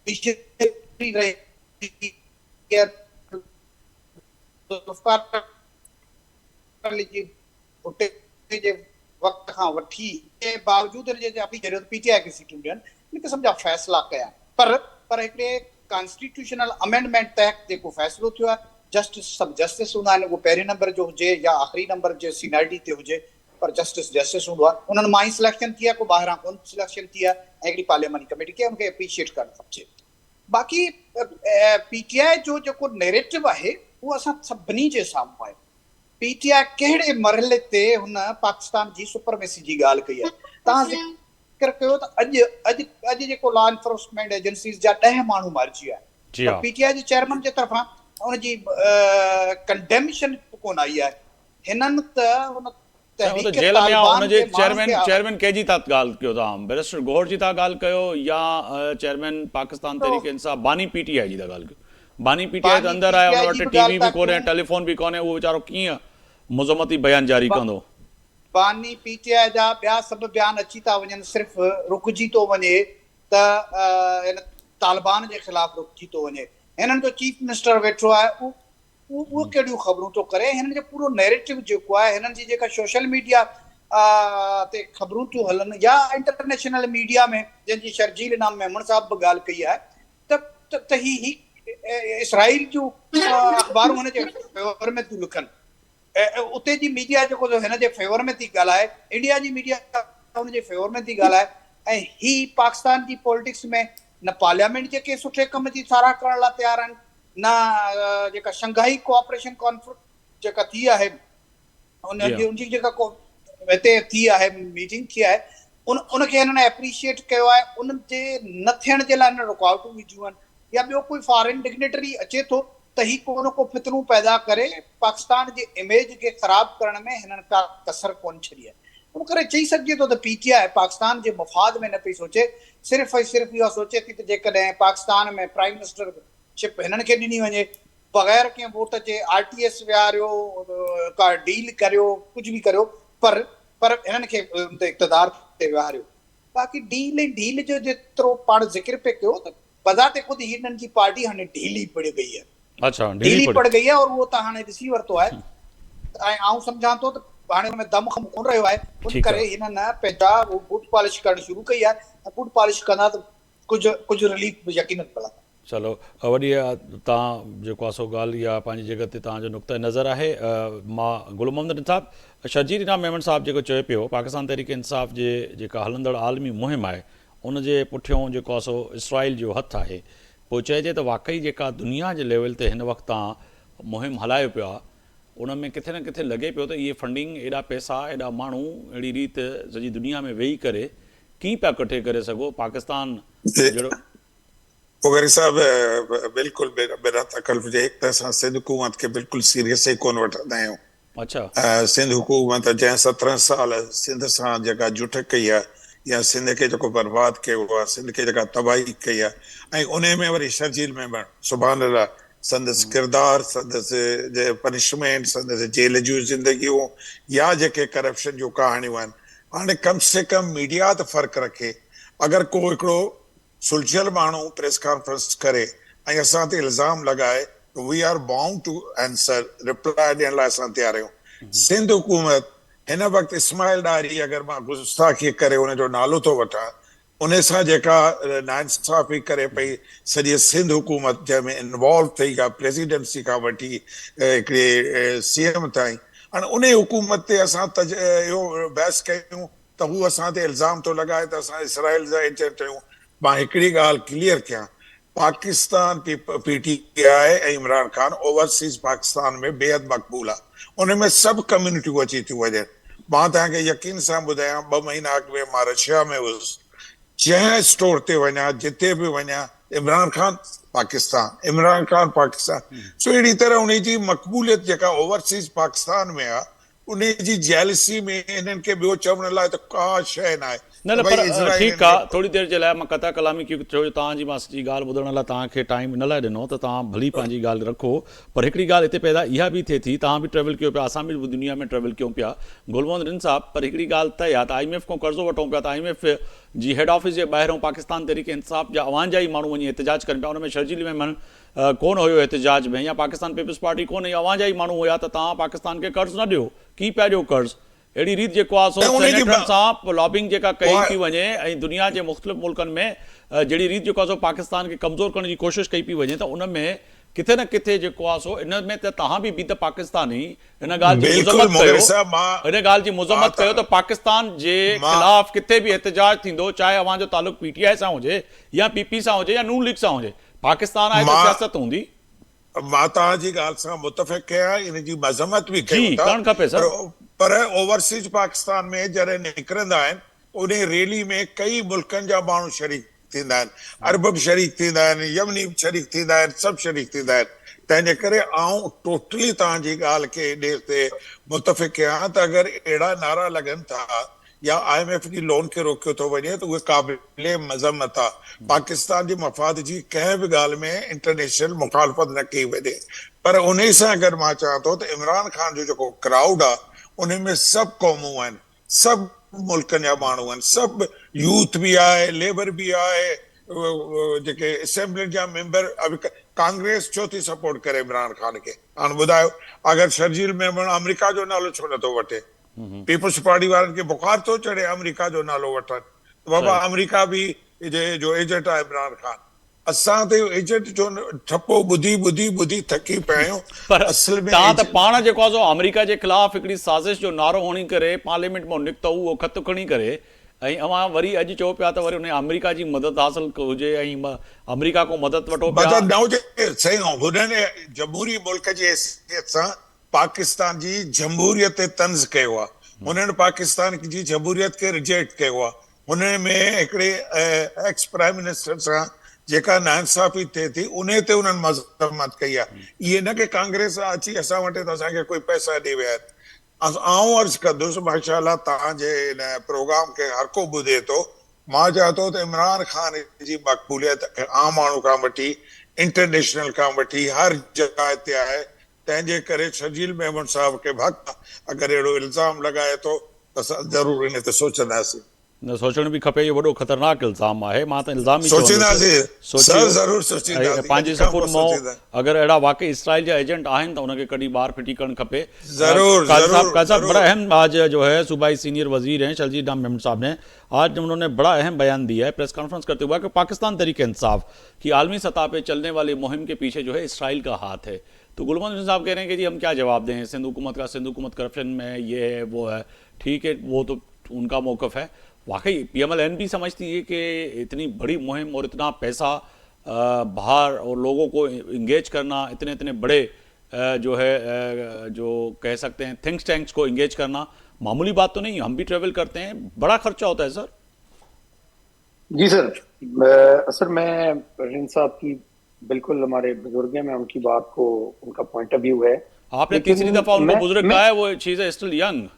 जुडिशरी रही जे वक़्त खां वठी बावजूदि पीटीआई खे सीटूं ॾियनि, इन क़िस्म जा फ़ैसिला कया। पर हिकिड़े कॉन्स्टिट्यूशनल अमेंडमेंट तहत जेको फ़ैसिलो थियो आहे, जस्टिस सभु जस्टिस हूंदा आहिनि, उहो पहिरें नंबर जो हुजे या आख़िरी नंबर जे सीनियरिटी ते हुजे, पर जस्टिस जस्टिस हूंदो आहे। उन्हनि मां ई सिलेक्शन थी आहे, को ॿाहिरां कोन सिलेक्शन थी आहे, ऐं हिकिड़ी पार्लियामेंट कमेटी खे उनखे एप्रिशिएट करणु खपजे। बाक़ी पीटीआई जो जेको नैरेटिव आहे उहो असां सभिनी जे साम्हूं आहे। पीटीआई कहिड़े मरहले ते हुन पाकिस्तान जी सुपरमेसी जी ॻाल्हि कई आहे। तव्हां ज़िक्र कयो त अॼु जेको लॉ एनफोर्समेंट एजेंसीज़ जा 10 माण्हू मारिजी आहे, पर पीटीआई जे चेयरमैन जे तरफ़ां हुनजी कंडेमिशन कोन आई आहे। हिननि त हुन जेल में हुनजे चेयरमैन कंहिंजी था ॻाल्हि कयो तव्हां? बैरिस्टर गौहर जी था ॻाल्हि कयो या चेयरमैन पाकिस्तान तहरीक इंसाफ़ बानी पीटीआई जी था ॻाल्हि कयो? बानी पीटीआई त अंदरि आहे, हुन वटि टीवी बि कोन्हे, टेलीफोन बि कोन्हे, उहो वीचारो कीअं मुज़म्मती बयान जारी कंदो? बानी पीटीआई जा ॿिया सभु बयान अची था वञनि, सिर्फ़ु रुकिजी थो वञे त हिन तालिबान जे ख़िलाफ़ रुकिजी थो वञे। हिननि जो चीफ मिनिस्टर वेठो आहे, उहो कहिड़ियूं ख़बरूं थो करे। हिननि जो पूरो नैरेटिव जेको आहे, हिननि जी जेका सोशल मीडिया ते ख़बरूं थियूं हलनि या इंटरनेशनल मीडिया में जंहिंजी शर्जील इनाम मेमण साहिब बि ॻाल्हि कई आहे त ही इसराइल जूं अख़बारूं हिन जे फेवर में थियूं लिखनि, उते जी मीडिया जेको हिन जे फेवर में थी ॻाल्हाए, इंडिया जी मीडिया हुन जे फेवर में थी ॻाल्हाए। ऐं ही पाकिस्तान जी पॉलिटिक्स में न पार्लियामेंट जे के सुठे कम जी साराह करण लाइ तयारु आहिनि, न जेका शंघाई कोऑपरेशन कॉन्फ्रेंस जेका थी आहे उनजी जेका हिते थी आहे मीटिंग थी आहे, उनखे हिननि एप्रिशिएट कयो आहे। उन जे न थियण जे लाइ हिन रुकावटूं विझियूं आहिनि, या ॿियो कोई फॉरेन डिग्नेटरी अचे थो त ही को फितरूं पैदा करे पाकिस्तान जे इमेज खे ख़राब करण में हिननि का कसर कोन छॾी आहे। उन करे चई सघिजे थो त पीटीआई पाकिस्तान जे मफ़ाद में न पई सोचे, सिर्फ़ु ऐं सिर्फ़ु इहा सोचे थी त जेकॾहिं पाकिस्तान में प्राइम मिनिस्टरशिप हिननि खे ॾिनी वञे, बग़ैर कंहिं वोट जे आरटीएस विहारियो, का डील करियो, कुझु बि करियो, पर हिननि खे इक़्तिदार ते विहारियो। बाक़ी डील जो जेतिरो पाण ज़िक्र पे कयो त बज़ाते ख़ुदि हिननि जी पार्टी हाणे ढीली पड़ गई है। अच्छा, ढीली पड़ गई है और वो त हाणे ॾिसी वरितो आहे। ऐं आउं सम्झां थो त हाणे हुन में दम खम कोन रहियो आहे, उन करे हिननि पंहिंजा बूट पॉलिश करणु शुरू कई आहे, ऐं बूट पॉलिश कंदा त कुझु रिलीफ यकीनन मिलंदा। चलो, वॾी तव्हां जेको आहे सो ॻाल्हि इहा पंहिंजी जॻह ते तव्हांजो नुक़्ता नज़र आहे। मां गुल मोहम्मद निसाब शर्जील इनाम मेमण साहिबु जेको चयो पियो पाकिस्तान तहरीक इंसाफ़ जे जेका हलंदड़ आलमी मुहिम आहे उन जे पुठियों जेको आहे सो इसराइल जो हथु आहे, पोइ चइजे त वाक़ई जेका दुनिया जे लेवल ते हिन वक़्तु तव्हां मुहिम हलायो पिया, उन में किथे न किथे लॻे पियो त इहे फंडिंग, एॾा पैसा, एॾा माण्हू अहिड़ी रीति सॼी दुनिया में वेही करे कीअं पिया कठे करे सघो? पाकिस्तान जहिड़ो वग़ैरह साहब बिल्कुलु बिना तकल्फ़ जे हिकु त असां सिंध हुकूमत खे बिल्कुलु सीरियस ई कोन वठंदा आहियूं। अच्छा, सिंध हुकूमत जंहिं 17 साल सिंध सां जेका जुठ कई आहे, या सिंध खे जेको बर्बाद कयो आहे, सिंध खे जेका तबाही कई आहे, ऐं उन में वरी शर्जील मेमण सुभान अल्लाह संदसि किरदार, संदसि जे पनिशमेंट, संदसि जेल जूं ज़िंदगियूं, या जेके करप्शन जूं कहाणियूं आहिनि, हाणे कम से कम मीडिया त फ़र्क़ु रखे। अगरि को हिकिड़ो सुलझियल माण्हू प्रेस कॉन्फ्रेंस करे ऐं असां ते इल्ज़ाम लॻाए, we are bound to answer, reply ॾियण लाइ असां तयार आहियूं। सिंध हुकूमत हिन वक़्तु इस्माइल डायरी, अगरि मां गुस्ताखी करे उनजो नालो थो वठां, उन सां जेका नाइंसाफ़ी करे पई सॼी सिंध हुकूमत, जंहिंमें इन्वॉल्व थी आहे प्रेसिडेंसी खां वठी हिकिड़े CM ताईं, हाणे उन हुकूमत ते असां इहो बहस कयूं त हू असां ते इल्ज़ाम थो लॻाए त असां इसराइल जा एजेंट आहियूं। मां हिकिड़ी ॻाल्हि क्लियर कयां, पाकिस्तान PTI ऐं इमरान खान ओवरसीज़ पाकिस्तान में बेहद मक़बूल आहे, उन में सभु कम्यूनिटियूं अची थियूं वञनि। मां तव्हांखे यकीन सां ॿुधायां, 2 महीना अॻु में मां रशिया में हुयुसि, जंहिं स्टोर ते वञा, जिते बि वञा, इमरान खान पाकिस्तान, इमरान खान पाकिस्तान। सो अहिड़ी तरह उन जी मक़बूलियत जेका ओवरसीज़ पाकिस्तान में आहे, उन जी जेलसी में इन्हनि खे ॿियो चवण लाइ त का शइ न आहे। न पर ठीकु आहे, थोरी देरि जे लाइ मां कथा कलामी कयो, छो तव्हांजी मां सॼी ॻाल्हि ॿुधण लाइ तव्हांखे टाइम इन लाइ ॾिनो त तव्हां भली पंहिंजी ॻाल्हि रखो, पर हिकिड़ी ॻाल्हि हिते पैदा इहा बि थिए थी, तव्हां बि ट्रेवल कयो पिया, असां बि दुनिया में ट्रेवल कयूं पिया, गुलमोहन रिन साहब, पर हिकिड़ी ॻाल्हि तय आहे त IMF खां कर्ज़ो वठूं पिया, त IMF जी हेड ऑफिस जे ॿाहिरों पाकिस्तान तहरीक इंसाफ़ जा अवान जा ई माण्हू वञी एहतिजाज कनि पिया, उन में शर्जील मेमन कोन हुयो एहतिजाज में, या पाकिस्तान पीपल्स पार्टी कोन, अवां जा ई माण्हू हुया, त तव्हां पाकिस्तान खे कर्ज़ु न ॾियो, कीअं पिया ॾियो कर्ज़ु? अहिड़ी रीति जेको आहे सो सेनेटरनि सां लॉबिंग जेका कई थी वञे, ऐं दुनिया जे मुख़्तलिफ़ मुल्कनि में जहिड़ी रीति जेको आहे सो पाकिस्तान खे कमज़ोर करण जी कोशिशि कई पई वञे, त उन में किथे न किथे जेको आहे सो इन में त तव्हां बि त पाकिस्तानी इन ॻाल्हि जी मुज़म्मत कयो, इन ॻाल्हि जी मुज़म्मत कयो त पाकिस्तान जे ख़िलाफ़ किथे बि एहतिजाज थींदो, चाहे अवां जो तालुक PTI सां हुजे या PP सां हुजे या नून लीग सां हुजे, पाकिस्तान आहे त सियासत हूंदी। मां तव्हांजी ॻाल्हि सां मुतफ़िक़ आहियां, इन जी मज़म्मत बि करणु खपे सर, पर ओवरसीज़ पाकिस्तान में जॾहिं निकिरंदा आहिनि, उन रैली में कई मुल्कनि जा माण्हू शरीक थींदा आहिनि, अरब बि शरीक थींदा आहिनि, यमनी बि शरीक थींदा आहिनि, सभु शरीक थींदा आहिनि। तंहिंजे करे आउं टोटली तव्हांजी ॻाल्हि खे ॾे ते मुतफ़िक़ आहियां त अगरि अहिड़ा नारा लॻनि था या IMF जी लोन खे रोकियो थो वञे, त उहे क़ाबिल मज़म्मत आहे। पाकिस्तान जे मफ़ाद जी कंहिं बि ॻाल्हि में इंटरनेशनल मुखालफ़त न कई वञे, पर उन सां गॾु मां चवां थो त इमरान खान जो जेको क्राउड आहे, उन में सभु क़ौमूं आहिनि, सभु मुल्कनि जा माण्हू आहिनि, सभु यूथ बि आहे, लेबर बि आहे, जेके असेंबली जा मेंबर, कांग्रेस छो थी सपोर्ट करे इमरान खान खे? हाणे ॿुधायो, अगरि शर्जील मेमन अमेरिका जो नालो छो नथो वठे? पीपल्स पार्टी वारनि खे बुखार थो चढ़े अमेरिका जो नालो वठनि, बाबा अमेरिका बि जो एजेंट आहे इमरान खान। असां ते एजेंट जो ठपो ॿुधी ॿुधी ॿुधी थकी पिया आहियूं। पर तव्हां त पाण जेको आहे सो अमेरिका जे ख़िलाफ़ हिकिड़ी साज़िश जो नारो हणी करे पार्लियामेंट मां निकितो, उहो ख़त खणी करे, ऐं अवां वरी अॼु चओ पिया त वरी उन अमेरिका जी मदद हासिल हुजे ऐं अमेरिका को मदद वठो पिया। न हुजे सही, हुननि जमहूरी मुल्क जी हैसियत सां पाकिस्तान जी जमहूरियत ते तंज़ कयो आहे, हुननि पाकिस्तान जी जमहूरियत खे रिजेक्ट कयो आहे। हुन में हिकिड़े एक्स प्राइम मिनिस्टर सां जेका नाइंसाफ़ी थिए थी, उन ते उन्हनि मज़म्मत कई आहे। इहे न की कांग्रेस अची असां वटि त असांखे कोई पैसा ॾेई विया आहिनि। आउं अर्ज़ु कंदुसि, माशाअल्लाह तव्हांजे हिन प्रोग्राम खे हर को ॿुधे थो, मां चाहियां थो त इमरान खान जी मक़बूलियत आम माण्हू खां वठी इंटरनेशनल खां वठी हर जॻह ते आहे। तंहिंजे करे शर्जील मेमन साहब खे भक्त अगरि अहिड़ो इल्ज़ाम लॻाए थो त असां ज़रूरु इन ते सोचंदासीं। न सोचण बि खपे, इहो वॾो ख़तरनाक इल्ज़ाम आहे, मां त इल्ज़ाम ई पंहिंजी सपोर्ट मां अगरि अहिड़ा वाकई इसराइल जा एजेंट आहिनि त उनखे कॾहिं ॿाहिरि फिटी करणु खपे। बड़ा अहम आज जो है सूबाई सीनियर वजीर हैं शर्जील मेमन साहब ने आज उन्होंने बड़ा अहम बयान दिया है प्रेस कॉन्फ्रेंस करते हुए कि पाकिस्तान तहरीक इंसाफ की आलमी सतह पर चलने वाली मुहिम के पीछे जो है इसराइल का हाथ है। तो गुलमोहन साहब कह रहे हैं कि जी हम क्या जवाब दें, सिंध हुकूमत करप्शन में ये है वो है, ठीक है वो तो उनका मौक़िफ़ है, वाकई PMLN भी समझती है कि इतनी बड़ी मुहिम और इतना पैसा बाहर और लोगों को इंगेज करना, इतने इतने बड़े जो है जो कह सकते हैं थिंक टैंक्स को इंगेज करना मामूली बात तो नहीं है। हम भी ट्रेवल करते हैं, बड़ा खर्चा होता है सर। जी सर, सर मैं रहीम साहब की बिल्कुल, हमारे बुजुर्ग हैं, मैं उनकी बात को, उनका पॉइंट ऑफ व्यू है। आपने लेकिन तीसरी दफा उनको मैं- बुजुर्ग मैं- कहा है, वो चीज़ है स्टिल यंग।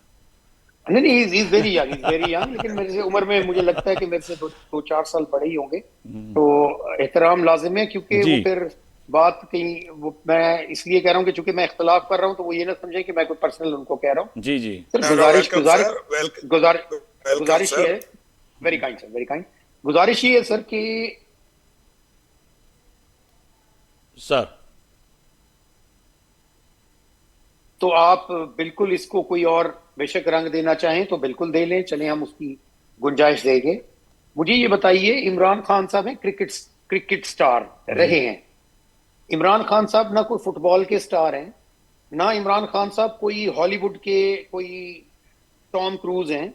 नहीं नहीं, is very young, is very young, लेकिन मेरे से उम्र में मुझे लगता है कि मेरे से दो चार साल बड़े ही होंगे, तो एहतराम लाजिम है, क्योंकि जी। वो फिर बात कहीं, वो मैं इसलिए कह रहा हूँ कि चूंकि मैं इख्तलाफ कर रहा हूँ तो वो ये ना समझे कि मैं कोई पर्सनल उनको कह रहा हूँ। जी जी सर No, no, गुजारिश welcome, गुजारिश sir. Welcome. गुजारिश Welcome, गुजारिश ये sir. है, very kind sir, very kind, गुजारिश ये है सर कि सर। तो आप बिल्कुल इसको कोई और बेशक रंग देना चाहें तो बिल्कुल दे लें, चलें, हम उसकी गुंजाइश देंगे। मुझे ये बताइए, इमरान खान साहब हैं क्रिकेट स्टार रहे हैं। इमरान खान साहब ना कोई फुटबॉल के स्टार हैं, ना इमरान खान साहब कोई हॉलीवुड के कोई टॉम क्रूज हैं,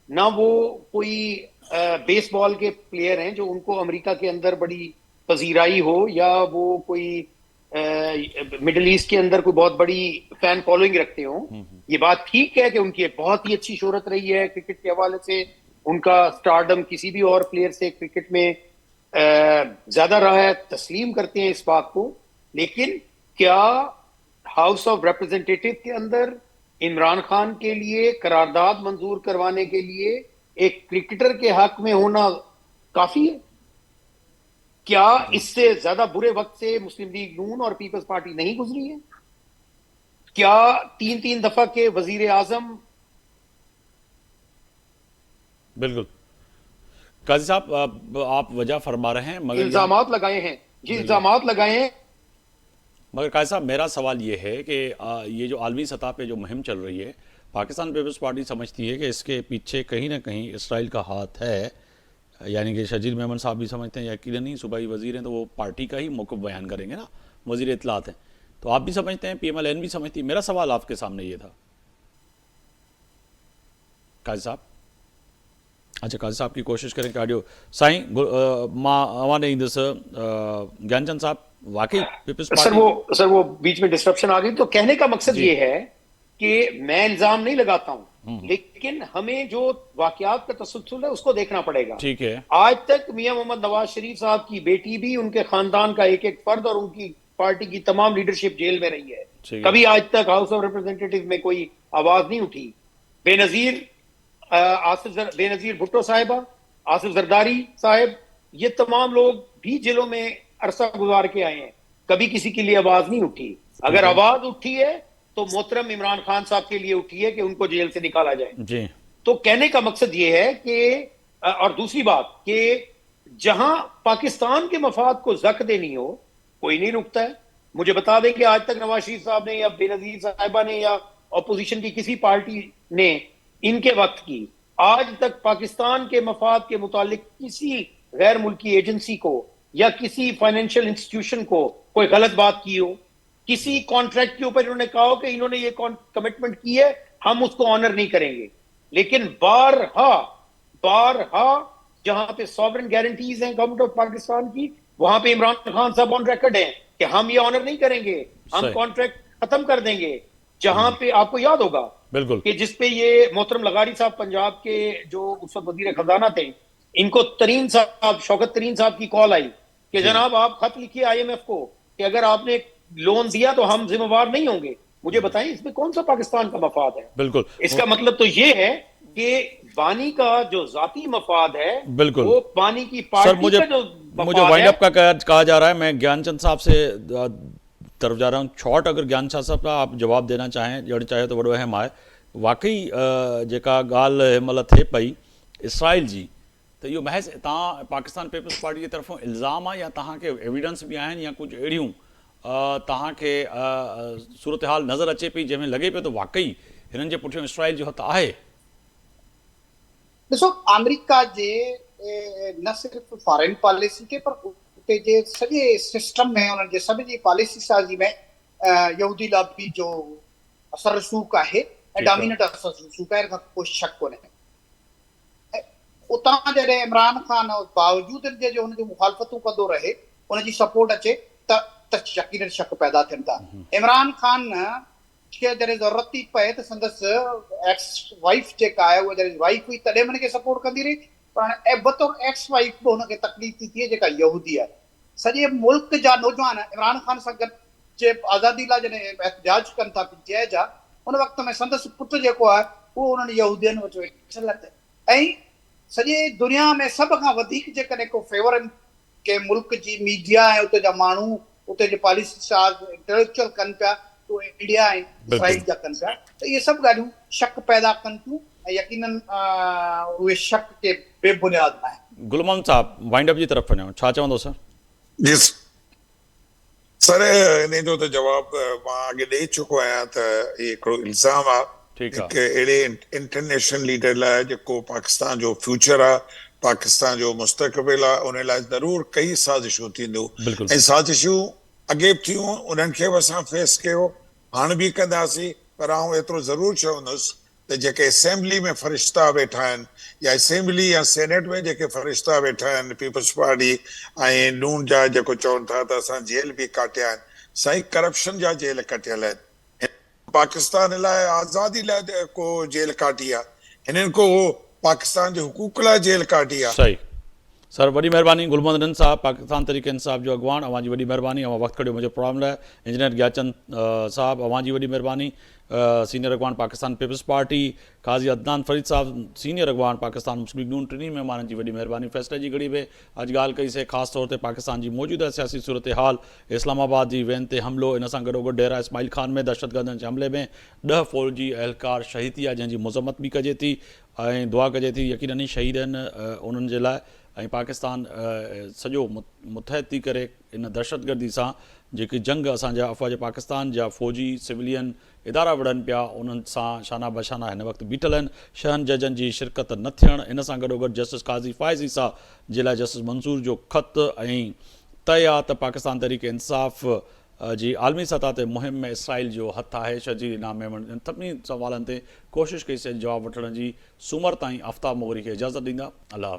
ना वो कोई बेसबॉल के प्लेयर हैं जो उनको अमेरिका के अंदर बड़ी पजीराई हो, या वो कोई मिडिल ईस्ट के अंदर कोई बहुत बड़ी फैन फॉलोइंग रखते हो। ये बात ठीक है कि उनकी एक बहुत ही अच्छी शोहरत रही है क्रिकेट के हवाले से, उनका स्टारडम किसी भी और प्लेयर से क्रिकेट में ज्यादा रहा है, तस्लीम करते हैं इस बात को। लेकिन क्या हाउस ऑफ रिप्रेजेंटेटिव के अंदर इमरान खान के लिए करारदाद मंजूर करवाने के लिए एक क्रिकेटर के हक में होना काफी है? क्या इससे ज्यादा बुरे वक्त से मुस्लिम लीग नून और पीपल्स पार्टी नहीं गुजरी है? क्या 3-3 दफा के वजीर आजम, बिल्कुल काजी साहब, आप वजह फरमा रहे हैं, मगर इल्जामात लगाए हैं जी, इल्जामात लगाए हैं। मगर काजी साहब मेरा सवाल ये है कि ये जो आलमी सतह पे जो मुहिम चल रही है, पाकिस्तान पीपल्स पार्टी समझती है कि इसके पीछे कहीं ना कहीं इसराइल का हाथ है, यानी कि शजील मेमन साहब भी समझते हैं, यकीनन नहीं, सूबाई वजीर हैं तो वो पार्टी का ही मौक़िफ़ बयान करेंगे ना, वजीर इत्तलात हैं, तो आप भी समझते हैं, PMLN भी समझती है। मेरा सवाल आपके सामने ये था काजी साहब। अच्छा, काजी साहब की कोशिश करें कि ऑडियो साईं मां अवाने इंदस ज्ञानचंद साहब, वाकई पीपल्स पार्टी सर वो बीच में डिस्ट्रप्शन आ गई। तो कहने का मकसद जी। ये है कि मैं इल्जाम नहीं लगाता हूं, लेकिन हमें जो वाकयात का तसलसल है उसको देखना पड़ेगा। ठीक है। आज तक मियां मोहम्मद नवाज शरीफ साहब की बेटी भी, उनके खानदान का एक एक फर्द और उनकी पार्टी की तमाम लीडरशिप जेल में रही है। ठीक है। कभी आज तक हाउस ऑफ रिप्रेजेंटेटिव में कोई आवाज नहीं उठी। बेनजीर भुट्टो साहिबा, आसिफ जरदारी साहब, ये तमाम लोग भी जेलों में अरसा गुजार के आए हैं, कभी किसी के लिए आवाज नहीं उठी। अगर आवाज उठी है तो मोहतरम इमरान खान साहब के लिए उठी है कि उनको जेल से निकाला जाए जी। तो कहने का मकसद ये है कि, और दूसरी बात कि जहां पाकिस्तान के मफाद को जक देनी हो, कोई नहीं रुकता है। मुझे बता दें कि आज तक नवाज शरीफ साहब ने या बेनजीर साहिबा ने या अपोजिशन की किसी पार्टी ने इनके वक्त की आज तक पाकिस्तान के मफाद के मुतालिक किसी गैर मुल्की एजेंसी को या किसी फाइनेंशियल इंस्टीट्यूशन को कोई गलत बात की हो, किसी कॉन्ट्रैक्ट के ऊपर इन्होंने कहा हो कि इन्होंने ये कमिटमेंट की है, हम उसको ऑनर नहीं करेंगे। लेकिन बारहा जहां पे सॉवरेन गारंटीज हैं गवर्नमेंट ऑफ पाकिस्तान की, वहां पे इमरान खान साहब ऑन रिकॉर्ड हैं कि हम ये ऑनर नहीं करेंगे, हम कॉन्ट्रैक्ट खत्म कर देंगे। जहां पे आपको याद होगा बिल्कुल कि जिसपे ये मोहतरम लगारी साहब पंजाब के जो उस वक्त वजीर खजाना थे, इनको तरीन साहब, शौकत तरीन साहब की कॉल आई कि जनाब आप खत लिखिए IMF को कि अगर आपने लोन दिया तो हम जिम्मेवार नहीं होंगे। मुझे बताएं इसमें कौन सा पाकिस्तान का मफाद है? बिल्कुल। इसका मतलब तो ये है कि बानी का जो जाती मफाद है, बिल्कुल, वो बानी की पार्टी सर मुझे का जो वाइंड अप का कहा जा रहा है। मैं ज्ञानचंद साहब से तरफ जा रहा हूँ। शॉर्ट अगर ज्ञानचंद साहब का आप जवाब देना चाहें, जड़ चाहे तो वॾो अहम आहे। वाकई जेका ॻाल्हि हिनमहिल थिए पई इसराइल जी, त इहो महज़ तव्हां पाकिस्तान पीपल्स पार्टी जी तरफ़ों इल्ज़ाम आहे या तव्हांखे एविडेंस बि आहिनि या कुझु अहिड़ियूं तव्हांखे सूरत हाल नज़र अचे पई जंहिंमें लॻे पियो त वाकई हिननि जे पुठियां इसराइल जो हथु आहे? ॾिसो, अमेरिका जे न सिर्फ़ फॉरेन पॉलिसी के पर उते जे सॼे सिस्टम में, उन्हनि जे सभ जी पॉलिसी साज़ी में यहूदी लॉबी जो असर रसूख आहे ऐं डोमिनेंट असर रसूख आहे, हिन खां कोई शक कोन्हे। उतां जॾहिं इमरान ख़ान बावजूद जे जो हुनजूं मुखालफ़तूं कंदो रहे हुनजी सपोर्ट अचे त यकीनन शक पैदा थियनि था। इमरान ख़ान खे जॾहिं ज़रूरत थी पए त संदसि एक्स वाइफ जेका आहे उहा जॾहिं वाइफ हुई तॾहिं हुनखे सपोर्ट कंदी रही, पर हाणे बतौर एक्स वाइफ बि हुनखे तकलीफ़ थी थिए जेका यहूदी आहे। सॼे मुल्क जा नौजवान इमरान ख़ान सां गॾु जे आज़ादी लाइ जॾहिं एहतजाज कनि था जय जा, उन वक़्त में संदसि पुटु जेको आहे उहो उन्हनि यहूदियुनि वटि वेठल ऐं सॼे दुनिया में सभ खां वधीक जेकॾहिं को फेवर कंहिं मुल्क जी मीडिया ऐं उते जा माण्हू उते जे पॉलिसी इंटेलेक्चुअल कनि पिया त उहे इंडिया ऐं इसराइल जा कनि पिया। त इहे सभु ॻाल्हियूं शक पैदा कनि थियूं ऐं यकीनन उहे शक के बेबुनियाद न आहिनि। गुल मोहम्मद साहब वाइंड अप जी तरफ़ वञो, छा चवंदो सर? जी सर, इन जो त जवाबु मां अॻे ॾेई चुको आहियां त इहे हिकिड़ो इल्ज़ाम आहे ठीकु हिकु अहिड़े इंटरनेशनल लीडर लाइ जेको पाकिस्तान जो फ्यूचर आहे, पाकिस्तान जो मुस्तक़बिल आहे, उन लाइ ज़रूरु कई साज़िशूं थींदियूं बिल्कुलु। ऐं साज़िशूं अॻे बि थियूं, उन्हनि खे बि असां फेस कयो, हाणे बि कंदासीं। पर आउं एतिरो ज़रूरु चवंदुसि त जेके असेंबली में फ़रिश्ता वेठा आहिनि या असेंबली या सेनेट में जेके फ़रिश्ता वेठा आहिनि पीपल्स पार्टी ऐं नून जा जेको चवनि था त असां जेल बि काटिया आहिनि, साईं करप्शन जा जेल कटियल आहिनि। पाकिस्तान लाइ आज़ादी लाइ को जेल काटी आहे, हिननि को पाकिस्तान जे हुकूक लाइ जेल काटी आहे। सही सर, वॾी महिरबानी। गुल मोहम्मद रन साहब, पाकिस्तान तरीक़े इंसाफ़ जो अॻवान, अवां जी वॾी महिरबानी। अवां वक़्तु कढियो मुंहिंजे प्रोग्राम लाइ। इंजीनियर ज्ञाचंद साहब, अवां जी वॾी महिरबानी। सीनियर अॻवान पाकिस्तान पीपल्स पार्टी, काज़ी अदनान फरीद साहब सीनियर अॻवान पाकिस्तान मुस्लिम लीग नून, टिनी महिमाननि जी वॾी महिरबानी। फ़ैसिले जी घड़ी में अॼु ॻाल्हि कईसीं ख़ासि तौर ते पाकिस्तान जी मौजूदा सियासी सूरत हाल, इस्लामाबाद जी वैन ते हमिलो, इन सां गॾोगॾु डेरा इस्माइल ख़ान में दहशतगर्दनि जे हमले में 10 फ़ौजी अहलकार शहीद थी आहे, जंहिंजी मज़म्मत बि कजे थी ऐं दुआ कजे थी यकीनन ई शहीद आहिनि उन्हनि जे लाइ। ऐं पाकिस्तान सॼो मुतहद थी करे इन दहशतगर्दी सां जेकी जंग असांजा अफ़वाज पाकिस्तान जा फ़ौजी सिविलियन इदारा विढ़नि पिया, उन्हनि सां शाना बशाना हिन वक़्तु बीठल आहिनि। 6 जजनि जी शिरकत न थियणु, इन सां गॾोगॾु जस्टिस काज़ी फ़ाइज़ ईसा जे लाइ जस्टिस मंसूर जो ख़त ऐं तय आहे त पाकिस्तान तरीक़े इंसाफ़ जी आलमी सतह ते मुहिम में इसराइल जो हथु आहे। शर्जील इनाम में इन सभिनी सवालनि ते कोशिशि कईसीं जवाबु वठण जी। सूमर ताईं आफ्ताब मोगरी खे इजाज़त ॾींदा। अल्लाह।